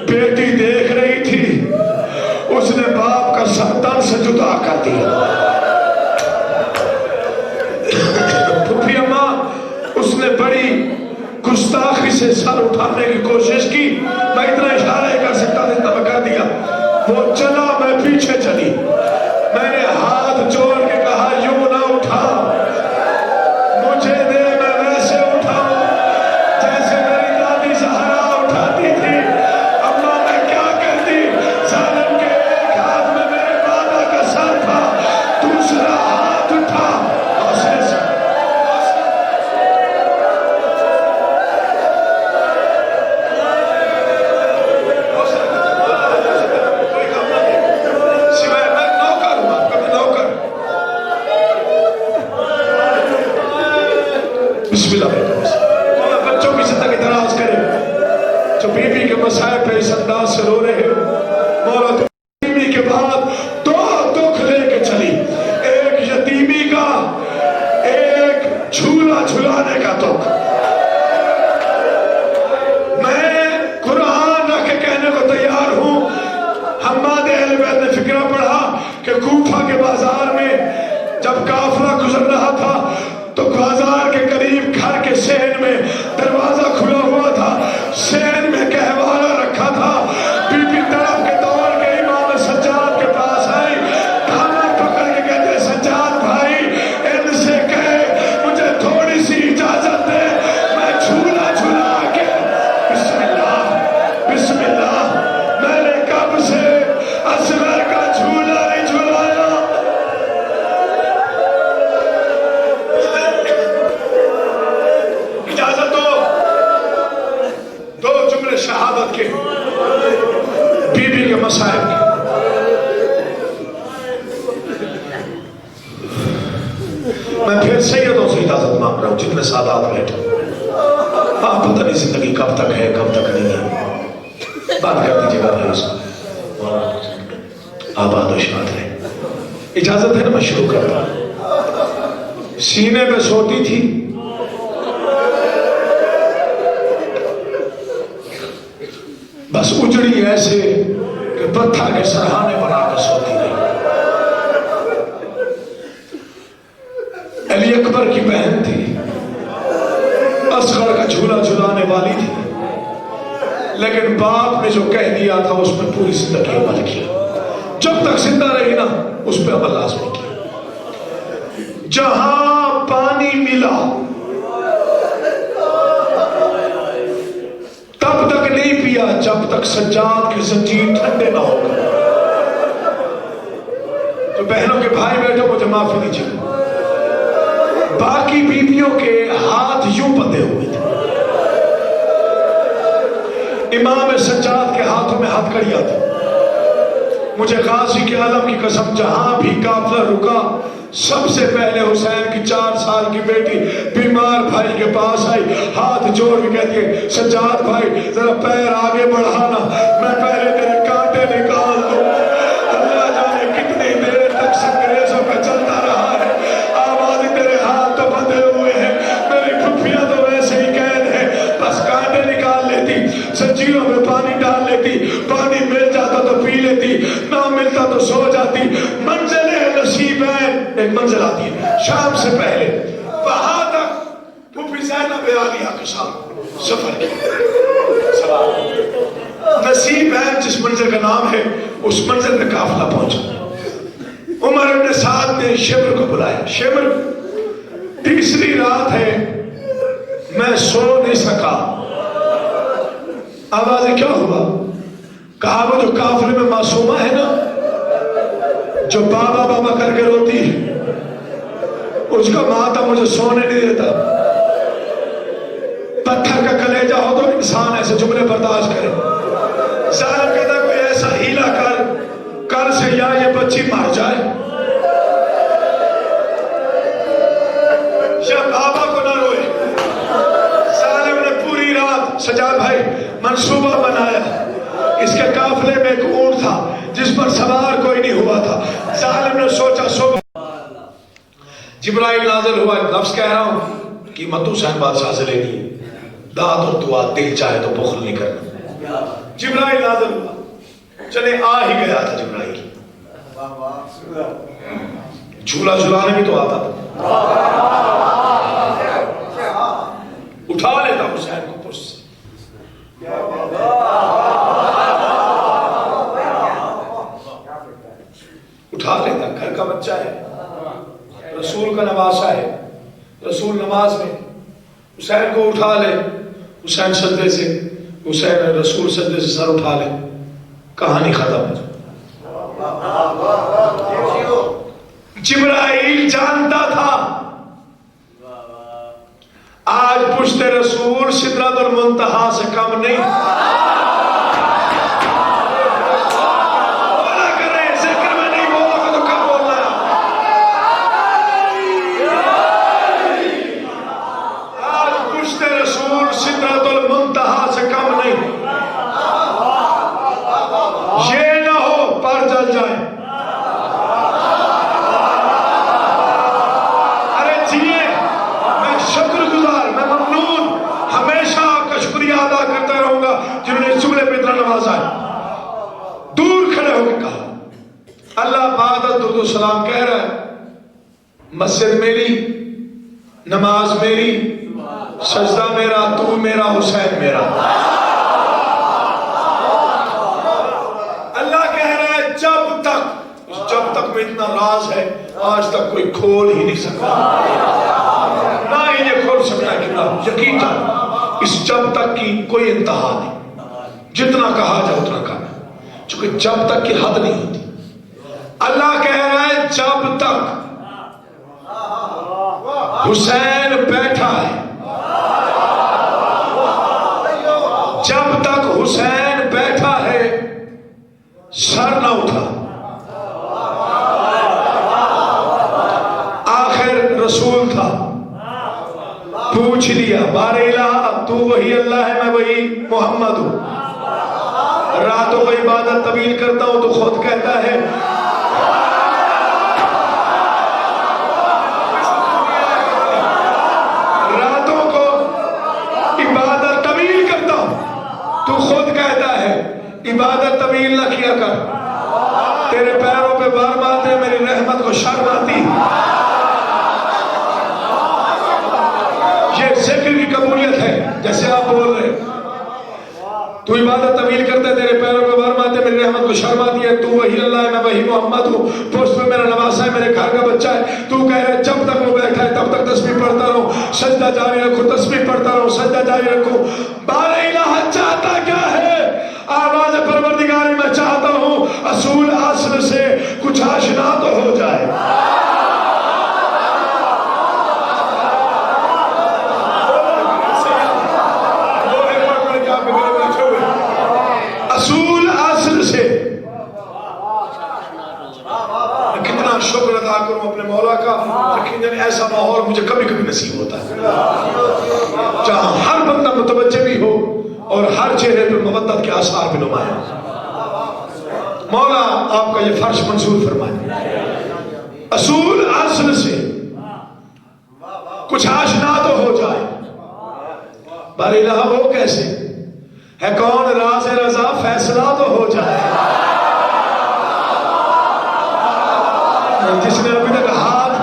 بیٹی دیکھ رہی تھی، اس نے باپ کا سر تن سے جدا کر دیا. پھپھی اماں اس نے بڑی گستاخی سے سر اٹھانے کی کوشش کی. میں اتنا اشارہ کر سکتا تھا، اتنا میں کر دیا. وہ چلا، میں پیچھے چلی. میں نے ہاتھ جوڑ کے کہا یوں نہ اٹھا، مجھے دے جب قافلہ گزر رہا تھا تو بازار کے قریب گھر کے صحن میں دروازہ کھلا ہوا تھا، صحن میں کہوارہ رکھا تھا، بی بی تڑپ کے دوڑ کے امام سجاد کے پاس آئی، دھانا پکڑ کے کہتے سجاد بھائی ان سے کہے مجھے تھوڑی سی اجازت دے، میں جھولا جھولا کے بسم اللہ بسم اللہ، میں نے کب سے اصغر کا جھولا نہیں جھولایا۔ اجازت دو جملے شہادت کے، بی بی کے مسائب کے۔ میں پھر سیدوں سے اجازت مانگ رہا ہوں جتنے سادات بیٹھے، آپ پتہ نہیں زندگی کب تک ہے کب تک نہیں ہے، بات کر دیجیے گا بھائی اس کو، آباد و شاد رہے۔ اجازت ہے نا میں شروع کرتا ہوں۔ سینے پہ سوتی تھی، بس اجڑی ایسے کہ پتھر کے سرہانے بنا کے سوتی رہی۔ علی اکبر کی بہن تھی، اصغر کا جھولا جھلانے والی تھی، لیکن باپ نے جو کہہ دیا تھا اس میں پوری زندگی عمل کیا، جب تک زندہ رہی نا اس پہ عمل لازمی کیا۔ جہاں پانی ملا تب تک نہیں پیا جب تک سجاد کی زنجیر ٹھنڈے نہ ہو گئے۔ تو بہنوں کے بھائی بیٹھو مجھے معافی دیجیے، باقی بیویوں کے ہاتھ یوں بندھے ہوئے تھے، امام سجاد کے ہاتھوں میں ہتھکڑیاں تھیں۔ مجھے غازی کے عالم کی قسم جہاں بھی قافلہ رکا سب سے پہلے حسین کی 4 سال کی بیٹی بیمار بھائی کے پاس آئی، ہاتھ جوڑ کے کہتی ہے سجاد بھائی ذرا پیر آگے بڑھانا، میں پہلے تیرے کانٹے نکال دوں۔ اللہ جانے کتنی دیر تک سنگریزوں پہ چلتا رہا ہے، آواز تیرے ہاتھ تو بندھے ہوئے ہیں، میری پھپھیاں تو ویسے ہی قید ہیں، بس کانٹے نکال لیتی، زنجیروں میں پانی ڈال لیتی، پانی مل جاتا تو پی لیتی، نہ ملتا تو سو جاتی۔ منزل نصیب ہے، ایک منزل آتی ہے شام سے پہلے، وہاں تک پھوپھی زینب عالیہ کے ساتھ سفر کیا۔ نصیب ہے جس منزل کا نام ہے، اس منزل میں قافلہ پہنچا۔ عمر ابن سعد نے شمر کو بلایا، شمر تیسری رات ہے میں سو نہیں سکا۔ آوازیں کیا ہوا؟ کہا وہ جو قافلے میں معصومہ ہے نا جو بابا بابا کر کے روتی ہے، اس کا ماتم مجھے سونے نہیں دیتا۔ پتھر کا کلیجہ ہو تو انسان ایسے جملے برداشت کرے۔ ظالم کہتا کوئی ایسا ہیلا کر سے یا یہ بچی مر جائے یا بابا کو نہ روئے۔ ظالم نے پوری رات سجاد بھائی منصوبہ بنایا، اس کے قافلے میں ایک اونٹ تھا جس پر سوار کوئی نہیں ہوا تھا۔ ظالم نے سوچا صبح جبرائیل نازل ہوا، لفظ کہہ رہا ہوں قیمت حسین بادشاہ سے لینی ہے، داد اور دعا دل چاہے تو بخل نہیں کرنا۔ جبرائیل نازل ہوا، چلے آ ہی گیا تھا جبرائیل، جھولا جھلانے بھی تو آتا تھا، اٹھا لیتا حسین کو پشت سے، اٹھا لیتا، گھر کا بچہ ہے، رسول کا نواسا ہے، رسول نماز میں حسین کو اٹھا لے، حسین سجدے سے، حسین رسول سجدے سے سر اٹھا لے، کہانی ختم ہے۔ جبرائیل جانتا تھا آج پشت رسول سدرۃ المنتہا سے کم نہیں۔ بولا کریں ذکر میں نہیں بولا تو کب بولنا ہے؟ آج پشت رسول سدرۃ المنتہا سے کم نہیں۔ یہ نہ ہو پر جل جائیں، جنہوں نے اس جملے پہ اتنا نوازا ہے۔ دور کھڑے ہو کے کہا، اللہ بعد درود و سلام کہہ رہا ہے، مسجد میری، نماز میری، سجدہ میرا، تو میرا، حسین میرا۔ اللہ کہہ رہا ہے جب تک میں اتنا راز ہے آج تک کوئی کھول ہی نہیں سکتا، نہ ہی یہ کھول سکتا ہے کتاب۔ یقین جان اس جب تک کی کوئی انتہا نہیں، جتنا کہا جائے اتنا کہا، چونکہ جب تک کی حد نہیں ہوتی۔ اللہ کہہ رہا ہے جب تک حسین بیٹھا ہے، جب تک حسین بیٹھا ہے سر نہ اٹھا۔ آخر رسول تھا، پوچھ لیا بار الہ، اب تو وہی اللہ ہے میں وہی محمد ہوں۔ راتوں کو عبادت طویل کرتا ہوں تو خود کہتا ہے راتوں کو عبادت طویل کرتا ہوں تو خود کہتا ہے عبادت طویل نہ کیا کر، تیرے پیروں پہ بار مارتے میری رحمت کو شرم آتی۔ یہ ذکر کی قبولیت ہے، جیسے آپ بول رہے تو عبادت طویل کرتے تیرے پیروں پہ بار مارتے میری رحمت کو شرم آتی ہے، تو وہی اللہ ہے میں وہی محمد ہوں، پوسٹ پہ میرا نواسا ہے میرے گھر کا بچہ ہے۔ تو کہہ رہے جب تک وہ بیٹھا ہے تب تک تسبیح پڑھتا رہو، سجدہ جاری رکھو، تسبیح پڑھتا رہو، سجدہ جاری رکھو۔ بار الہ چاہتا کیا ہے؟ آواز پروردگاری میں چاہتا ہوں اصول اصل سے کچھ آشنا تو ہو جائے۔ اصول اصل سے کتنا شکر ادا کروں اپنے مولا کا، یقیناً ایسا ماحول مجھے کبھی کبھی نصیب ہوتا ہے جہاں ہر بندہ متوجہ بھی ہو اور ہر چہرے پہ مودت کے آثار بھی نمایاں۔ مولا آپ کا یہ فرش منظور فرمائے۔ اصول اصل سے کچھ آشنا تو ہو جائے۔ بار الہ وہ کیسے ہے؟ کون راز رضا فیصلہ تو ہو جائے۔ جس نے ابھی تک ہاتھ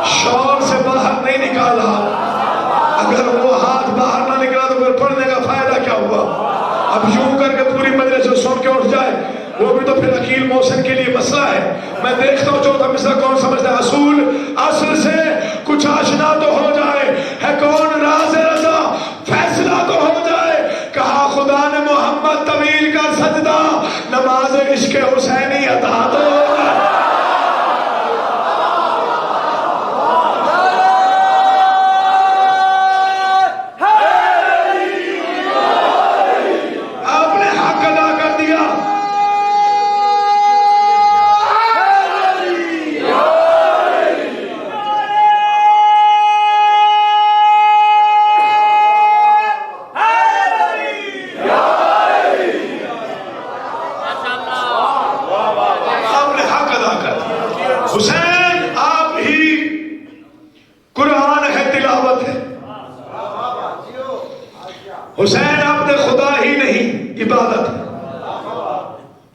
شور سے باہر نہیں نکالا، اگر وہ ہاتھ باہر نہ نکلا تو پھر پڑھنے کا فائدہ کیا ہوا؟ اب یوں کر کے پوری مجلس سے سن کے اٹھ جائے وہ بھی تو پھر عقیل محسن کے لیے مسئلہ ہے۔ میں دیکھتا ہوں چوتھا مصرع کون سمجھتا ہے؟ اصول اصل سے کچھ آشنا تو ہو جائے، ہے کون راز رضا فیصلہ تو ہو جائے۔ کہا خدا نے محمد طویل کا سجدہ، نماز عشق حسینی عطا دو۔ آپ نے حق ادا کر دیا۔ حسین آپ ہی قرآن ہے، تلاوت ہے۔ حسین آپ نے خدا ہی نہیں عبادت ہے۔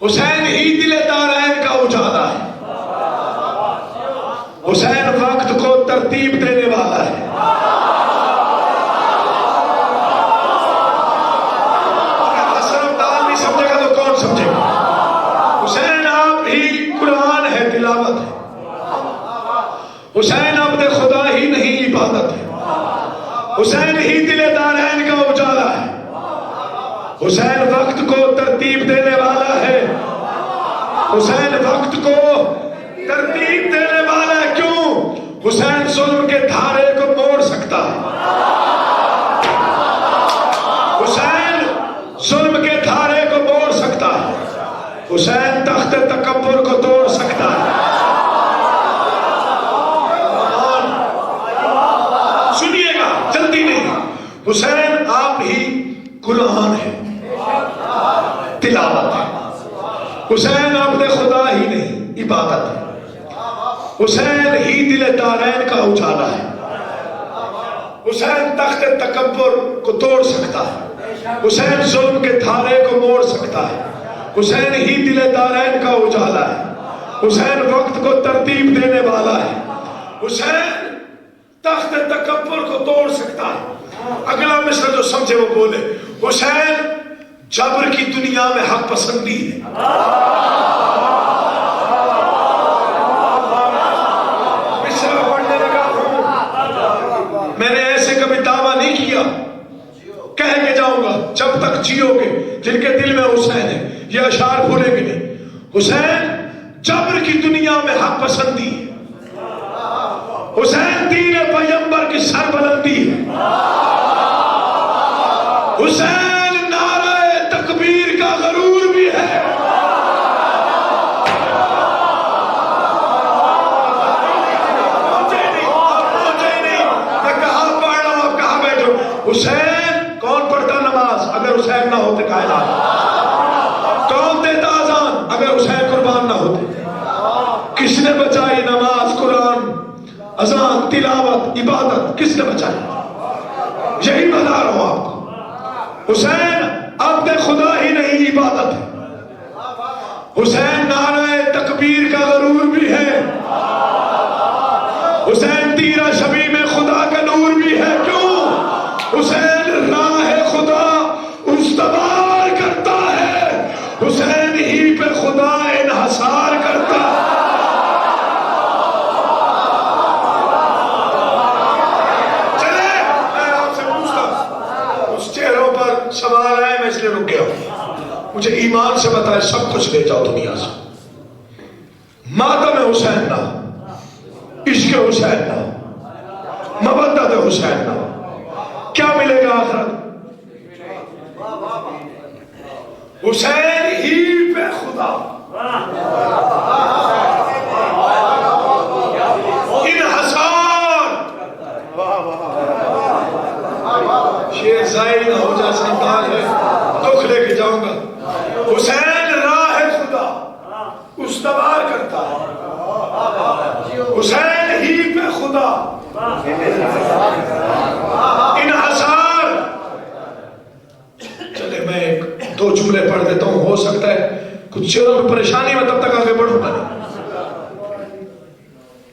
حسین ہی دل دارین کا اجالا ہے۔ حسین وقت کو ترتیب دینے والا ہے۔ اگر صرف دال نہیں سمجھے گا تو کون سمجھے گا؟ حسین آپ ہی قرآن ہے، تلاوت ہے۔ حسین عبد خدا ہی نہیں عبادت ہے۔ حسین ہی دل دارین کا اجالا ہے۔ حسین وقت کو ترتیب دینے والا ہے۔ حسین وقت کو ترتیب دینے والا ہے۔ کیوں؟ حسین ظلم کے دھارے کو موڑ سکتا ہے۔ حسین ظلم کے دھارے کو موڑ سکتا ہے۔ حسین تخت تکبر کو توڑ سکتا ہے۔ سنیے گا، جلدی نہیں۔ حسین آپ ہی قرآن ہے، تلاوت ہے۔ حسین عبد خدا ہی نہیں عبادت ہے۔ حسین ہی دل دارین کا اجالا ہے۔ حسین تخت تکبر کو توڑ سکتا ہے۔ حسین ظلم کے دھارے کو موڑ سکتا ہے۔ حسین ہی دل دارین کا اجالا ہے۔ حسین وقت کو ترتیب دینے والا ہے۔ حسین تخت تکبر کو توڑ سکتا ہے. اگلا مصرع جو سمجھے وہ بولے. حسین جبر کی دنیا میں حق پسندی ہے. مصرع پڑھنے لگا ہوں. میں نے ایسے کبھی دعویٰ نہیں کیا کہہ کے جاؤں گا جب تک جیو گے جن کے دل میں حسین ہے یہ اشعار بھولیں گے نہیں. حسین جبر کی دنیا میں حق پسندی ہے. حسین دین پیغمبر کی سر بلندی ہے. حسین نعرہ تکبیر کا غرور بھی ہے. مجھے نہیں میں کہاں پڑھ رہا ہوں آپ کہاں بیٹھو. حسین کون پڑھتا نماز اگر حسین نہ ہوتے کائنات؟ کون دیتا اذان اگر حسین قربان نہ ہوتے؟ کس نے بچائی نماز قرآن اذان تلاوت عبادت کس نے بچائی؟ یہی بتا رہا ہوں آپ کو. حسین عبد خدا ہی نہیں عبادت ہے. حسین نعرہ تکبیر کا غرور بھی ہے. حسین تیرا شبی میں خدا کا نور بھی ہے. کیوں؟ حسین راہ خدا استوار کرتا ہے. حسین ہی پہ خدا انحصار کرتا ہے. سوال ہے میں اس لیے رک گیا ہوں. مجھے ایمان سے بتائے سب کچھ لے جاؤ دنیا سے. ماتم حسین نہ ہو، عشق حسین نہ ہو، مودت حسین نہ ہو، کیا ملے گا آخرت؟ حسین ہی پہ خدا شیر ضائع نہ ہو جائے سنتان ہے دکھ لے کے جاؤں گا. حسین راہ خدا استوار کرتا ہے. حسین ہی پہ خدا انحصار. چلے میں ایک دو جملے پڑھ دیتا ہوں، ہو سکتا ہے کچھ چیزوں میں پریشانی میں تب تک آگے بڑھوں گا.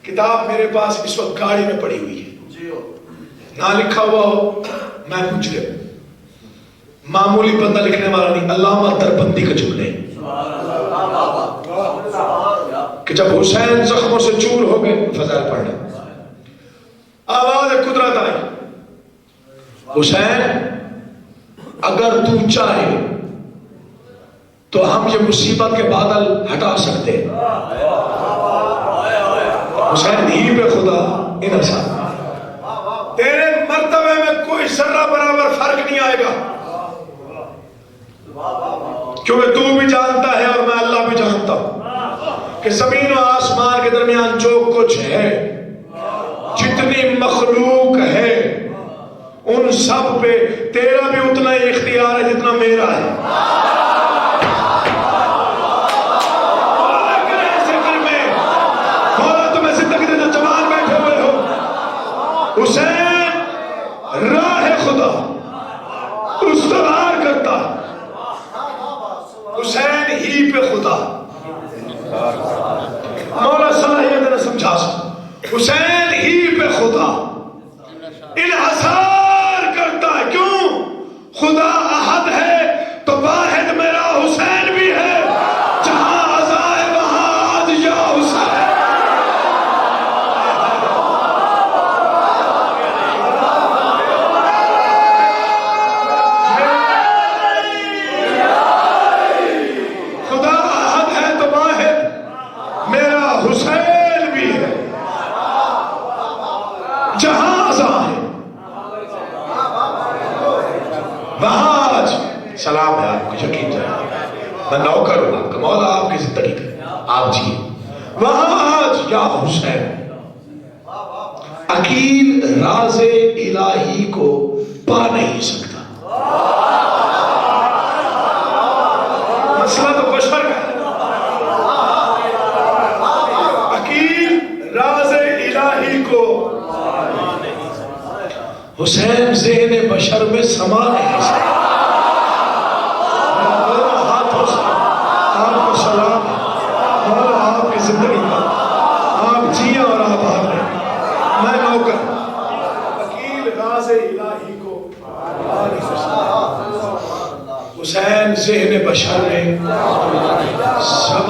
کتاب میرے پاس اس وقت گاڑی میں پڑی ہوئی ہے، نہ لکھا ہوا ہو میں مجرم. معمولی بندہ لکھنے والا نہیں، علامہ دربندی کے جملے کہ جب حسین زخموں سے چور ہو گئے فضائل پڑھنا. آواز قدرت آئی، حسین اگر تو چاہے تو ہم یہ مصیبت کے بادل ہٹا سکتے ہیں. حسین ہی پہ خدا انحصار. تیرے مرتبے میں کوئی ذرہ برابر فرق نہیں آئے گا کیونکہ تو بھی جانتا ہے اور میں اللہ بھی جانتا ہوں کہ زمین و آسمان کے درمیان جو کچھ ہے، جتنی مخلوق ہے، ان سب پہ تیرا بھی اتنا ہی اختیار ہے جتنا میرا ہے. حسین راہ خدا استوار کرتا. حسین ہی پہ خدا. مولا صلاحیت نے سمجھا سکتا. حسین ہی پہ خدا انحصار کرتا ہے. کیوں؟ خدا احد ہے تو واحد میرا حسین بھی ہے. جہاں عزا ہے وہاں آج یا حسین. سلام ہے آپ کو، یقین جائے میں نوکر ہوں آپ کا، مولا آپ کی زندگی پہ آپ جیے. وہاں آج یا حسین عقیل راز الہی کو پا نہیں سکتا. مسئلہ تو بشر کا ہے. عقیل راز الہی کو حسین ذہن بشر میں سما نہیں سکتا. آپ کو سلام ہے مولا آپ کی زندگی کا، آپ جیے اور آپ آ رہے.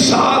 7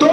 2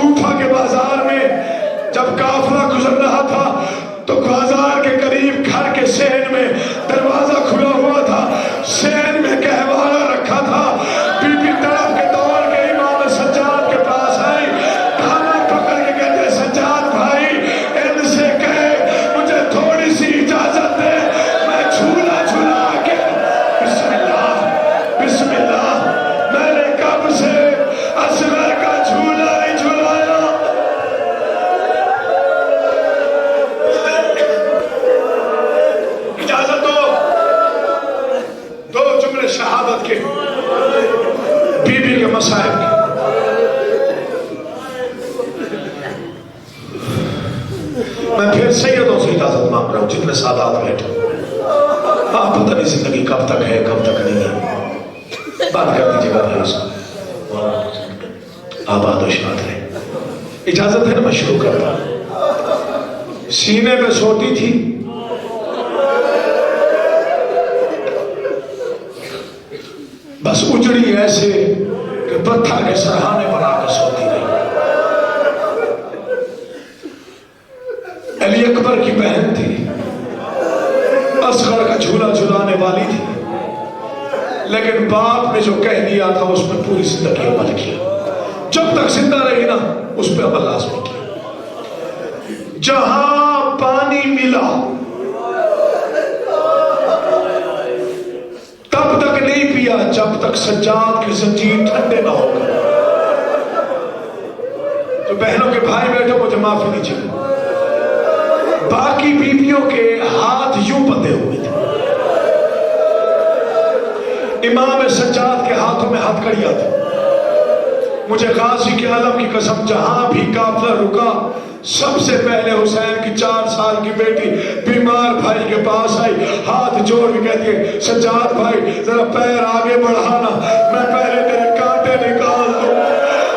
کوفہ کے بازار میں جب قافلہ گزر رہا تھا تو بازار کے قریب گھر کے صحن میں دروازہ کھلا ہوا تھا، صحن میں کہوارہ رکھا تھا۔ بی بی تڑپ کے دوڑ کے امام سجاد کے پاس آئی، دامن پکڑ کے کہتے سجاد بھائی ان سے کہے مجھے تھوڑی سی اجازت دے، میں جھولا جھولا کے بسم اللہ بسم اللہ، میں نے کب سے اصغر کا جھولا ہی جھولایا۔ اجازت دو جملے شہادت کے، بی بی کے مصائب کے۔ میں پھر سیدوں سے اجازت مانگ رہا ہوں جتنے سادات بیٹھے، آپ پتہ نہیں زندگی کب تک ہے کب تک نہیں ہے، بات کر دیجیے گا بھائی اس کو، آباد و شاد رہے۔ اجازت ہے نا میں شروع کرتا ہوں۔ سینے پہ سوتی تھی، بس اجڑی ایسے کہ پتھر کے سرہانے پر آ کر سوتی رہی۔ علی اکبر کی بہن تھی، اصغر کا جھولا جھلانے والی تھی، لیکن باپ نے جو کہہ دیا تھا اس پر پوری زندگی عمل کیا۔ جب تک زندہ رہی نا اس پہ عمل لازمی کیا۔ جہاں پانی ملا تب تک نہیں پیا جب تک سجاد کی زنجیر ٹھنڈے نہ ہو گئے۔ تو بہنوں کے بھائی بیٹھو مجھے معافی دیجیے، باقی بیویوں کے ہاتھ یوں بندھے ہوئے تھے، امام سجاد کے ہاتھوں میں ہتھکڑیاں تھیں۔ مجھے غازی کے عالم کی قسم جہاں بھی قافلہ رکا سب سے پہلے حسین کی 4 سال کی بیٹی بیمار بھائی کے پاس آئی، ہاتھ جوڑ کے کہتی ہے سجاد بھائی ذرا پیر آگے بڑھانا، میں پہلے تیرے کانٹے نکال دوں۔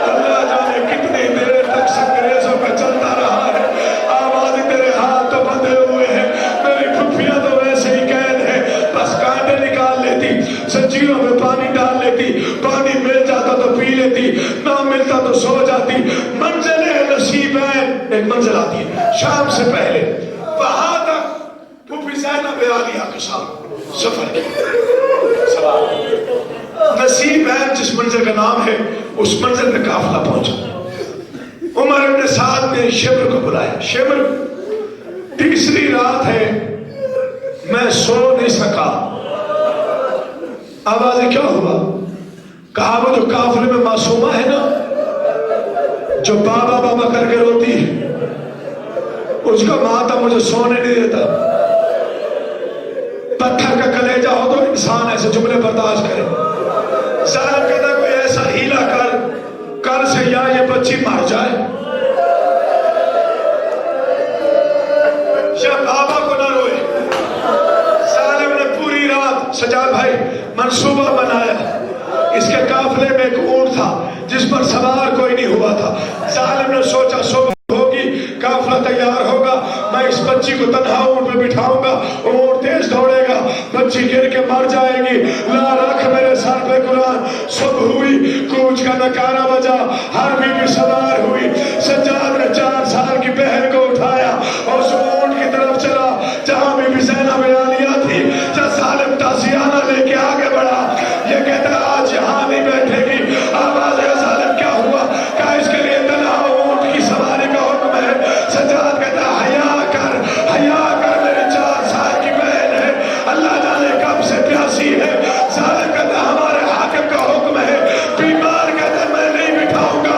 اللہ جانے کتنی دیر تک سنگریزوں پہ چلتا رہا ہے، آواز تیرے ہاتھ تو بندھے ہوئے ہیں، میری پھپھیاں تو ویسے ہی قید ہے، بس کانٹے نکال لیتی، زنجیروں میں پانی ڈال لیتی، پانی مل جاتا تو پی لیتی، نہ ملتا تو سو جاتی۔ منزل نصیب ہے، ایک منزل آتی ہے شام سے پہلے، وہاں تک پھوپھی زینب عالیہ کے ساتھ سفر کیا۔ نصیب ہے جس منزل کا نام ہے، اس منزل میں قافلہ پہنچا۔ عمر ابن سعد نے شمر کو بلایا، شمر تیسری رات ہے میں سو نہیں سکا۔ آوازیں کیا ہوا؟ کہا وہ جو قافلے میں معصومہ ہے نا جو بابا بابا کر کے روتی ہے، اس کا ماتم مجھے سونے نہیں دیتا۔ پتھر کا کلیجہ ہو تو انسان ایسے جملے برداشت کرے۔ ظالم کہتا ہے کوئی ایسا ہیلا کر کل سے یا یہ بچی مر جائے یا بابا کو نہ روئے۔ ظالم نے پوری رات سجاد بھائی منصوبہ بنایا، اس کے قافلے میں ایک اونٹ تھا جس پر سوار کوئی نہیں ہوا تھا۔ ظالم نے سوچا صبح ہوگی قافلہ تیار ہوگا، میں اس بچی کو تنہا اونٹ پہ بٹھاؤں گا، اونٹ تیز دوڑے گا، بچی گر کے مر جائے گی، لا رکھ میرے سر پہ قرآن۔ صبح ہوئی، کوچ کا نکارہ بجا، ہر بیوی سوار ہوئی۔ سجاد نے 4 سال کی بہن کو اٹھایا اور اس اونٹ کی طرف چلا جہاں بی بی زینب عالیہ تھی۔ جب ظالم تازیانہ لے کے آگے بڑھا، یہ کہتا ہے آج یہاں نہیں بیٹھے گی۔ آواز ہے ظالم کیا ہوا؟ کہا اس کے لیے تنہا اونٹ کی سواری کا حکم ہے۔ سجاد کہتا ہے حیا کر میری 4 سال کی بہن ہے، اللہ جانے کب سے پیاسی ہے۔ ظالم کہتا ہے ہمارے حاکم کا حکم ہے، بیمار کہتا ہے میں نہیں بٹھاؤں گا،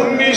19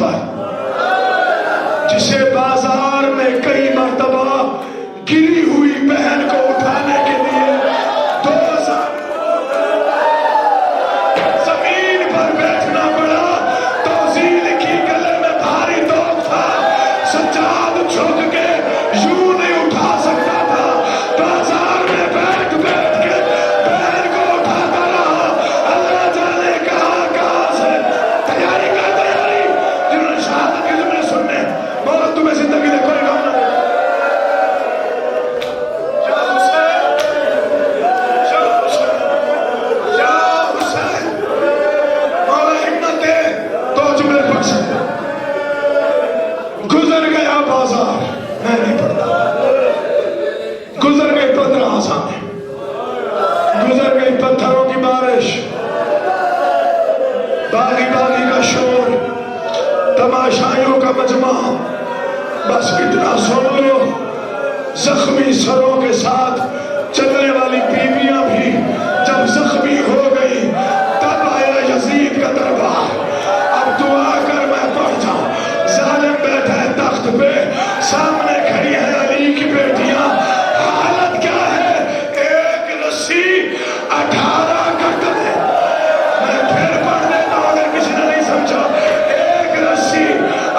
پر، جسے بازار میں کئی مرتبہ گری ہوئی بہن کو اٹھانے کے لیے 2000 زمین پر بیٹھنا پڑا، توزیل کی گلے میں بھاری توق تھا، سجاد جھک کے یوں نہیں اٹھا سکتا تھا، بازار میں بیٹھ بیٹھ کے بہن کو اٹھاتا رہا، اللہ جانے کہاں سے تیاری کر تیاری، جنہوں نے شہادت کے جملے سننے، مولا تمہیں زندگی دے کوئی غم نہ دے۔ گزر گیا بازار، میں نہیں پڑھتا، گزر گئی 15 آسانیں، گزر گئی پتھروں کی بارش، باغی باغی کا شور، تماشائیوں کا مجمع، بس اتنا سن لو، زخمی سروں کے ساتھ چلنے والی بیویاں بھی جب زخمی ہو گئی تب آیا یزید کا دربار۔ اب دعا کر میں پڑھ جاؤں، ظالم بیٹھا ہے تخت پہ، سامنے کھڑی ہے علی کی بیٹیاں، حالت کیا ہے؟ ایک رسی 18 گردنیں، میں پھر پڑھ دیتا ہوں اگر کسی نے نہیں سمجھا، ایک رسی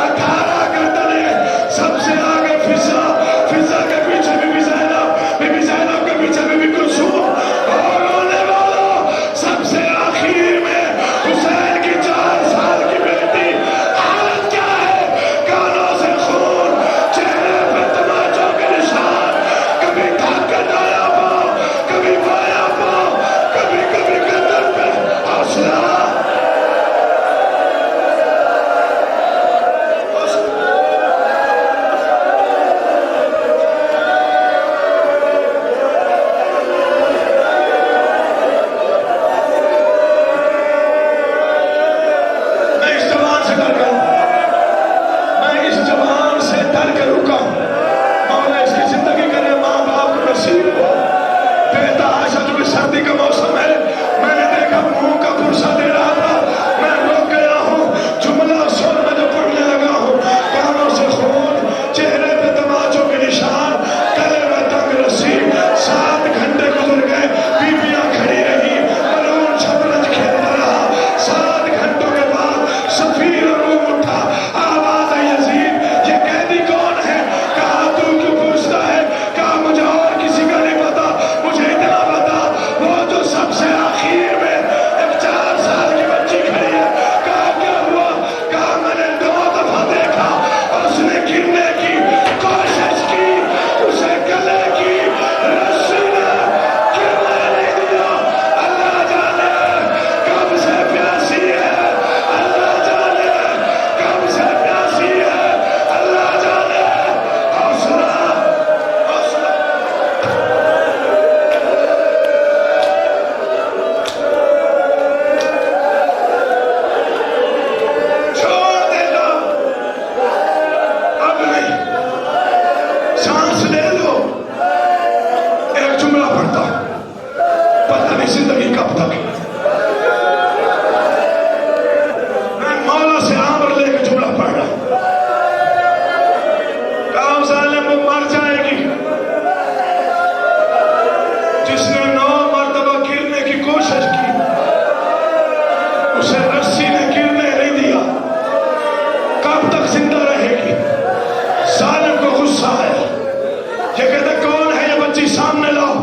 18 گردنیں، سب سے آگے فضا، فضا کے پیچھے بی بی زینب کے پیچھے بی بی کلثوم، اور رونے والوں سب سے آخر میں حسین کی 4 سال کی بیٹی، حالت کیا ہے؟ کانوں سے خون، چہرے پہ تماچوں کے نشان، کبھی تھک کے دایا پاؤں، کبھی بایاں پاؤں، کبھی گردن پہ حوصلہ۔ میں اس زبان سے ڈر گیا، میں اس زبان سے ڈر کے رکا ہوں، مولا اس کی زندگی کرے، ماں باپ کو نصیب ہو، بیٹا عائشہ جو سردی کا موسم ہے، میں نے دیکھا منہ کا پرسا دے رہا تھا، میں رک گیا ہوں، جملہ سن میں جو پڑھنے لگا ہوں، کانوں سے خون، چہرے پہ تماچوں کے نشان، گلے میں تنگ رسی، 7 گھنٹے گزر گئے، بیویاں کھڑی رہی، ملعون شطرنج کھیلتا رہا، 7 گھنٹوں کے بعد صفیر روم اٹھا، آواز ہے یزید یہ قیدی کون ہے؟ کہا تو کیوں پوچھتا ہے؟ کہا مجھے اور کسی کا نہیں پتا، مجھے اتنا پتا، وہ جو سب سے آخر میں ایک 4 سال کی بچی کھڑی ہے۔ کہا کیا ہوا؟ کہا میں نے 2 دفعہ دیکھا، اس نے گرنے کی کوشش کی، اسے گلے کی رسی نے گرنے نہیں دیا، اللہ جانے کب سے پیاسی ہے، اللہ جانے کب سے پیاسی ہے، اللہ جانے۔ حوصلہ حوصلہ، چھوڑ دینا، اب نہیں، سانس لے لو۔ ایک جملہ پڑھتا ہوں، پتہ نہیں زندگی کب تک، میں مولا سے آمر لے کے جملہ پڑھ رہا ہوں، کہا ظالم وہ مر جائے گی جس نے 9 مرتبہ گرنے کی کوشش کی، اسے رسی نے گرنے نہیں دیا، کب تک زندہ رہے گی؟ ظالم کو غصہ آیا، یہ کہتا کون ہے یہ بچی، سامنے لاؤ،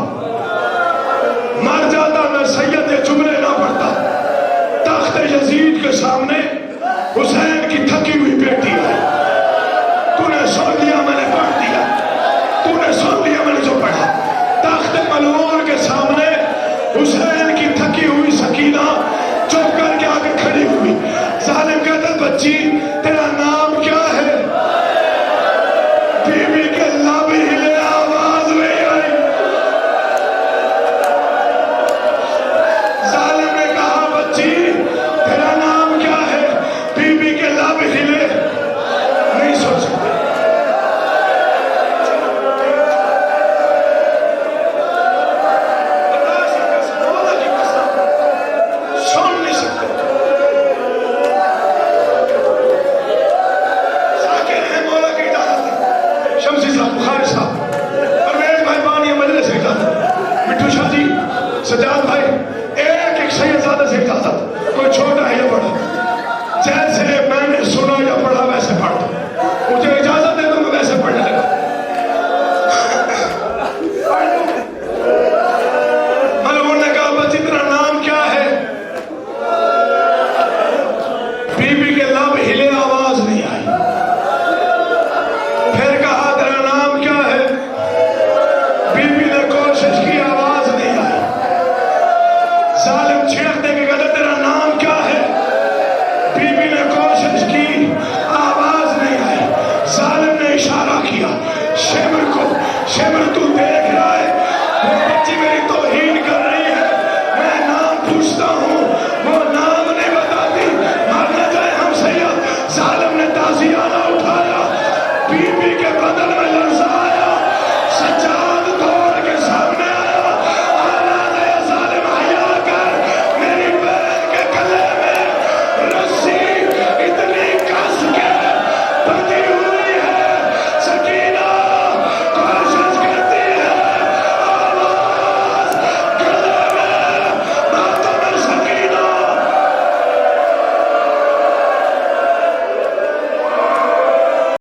مر جاتا میں سید یہ جملے نہ پڑھتا، تخت یزید کے سامنے حسین کی تھکی ہوئی بیٹی ہے، تو نے سن لیا میں نے پڑھ دیا، تو نے سن لیا میں نے جو پڑھا، تخت ملعون کے سامنے حسین کی تھکی ہوئی سکینہ چپ کر کے آگے کھڑی ہوئی، ظالم کہتا بچی تیرا نام کیا ہے؟ بی بی کے لب ہلے، آواز نہیں آئی، ظالم نے کہا بچی تیرا نام کیا ہے؟ بی بی کے لب ہلے،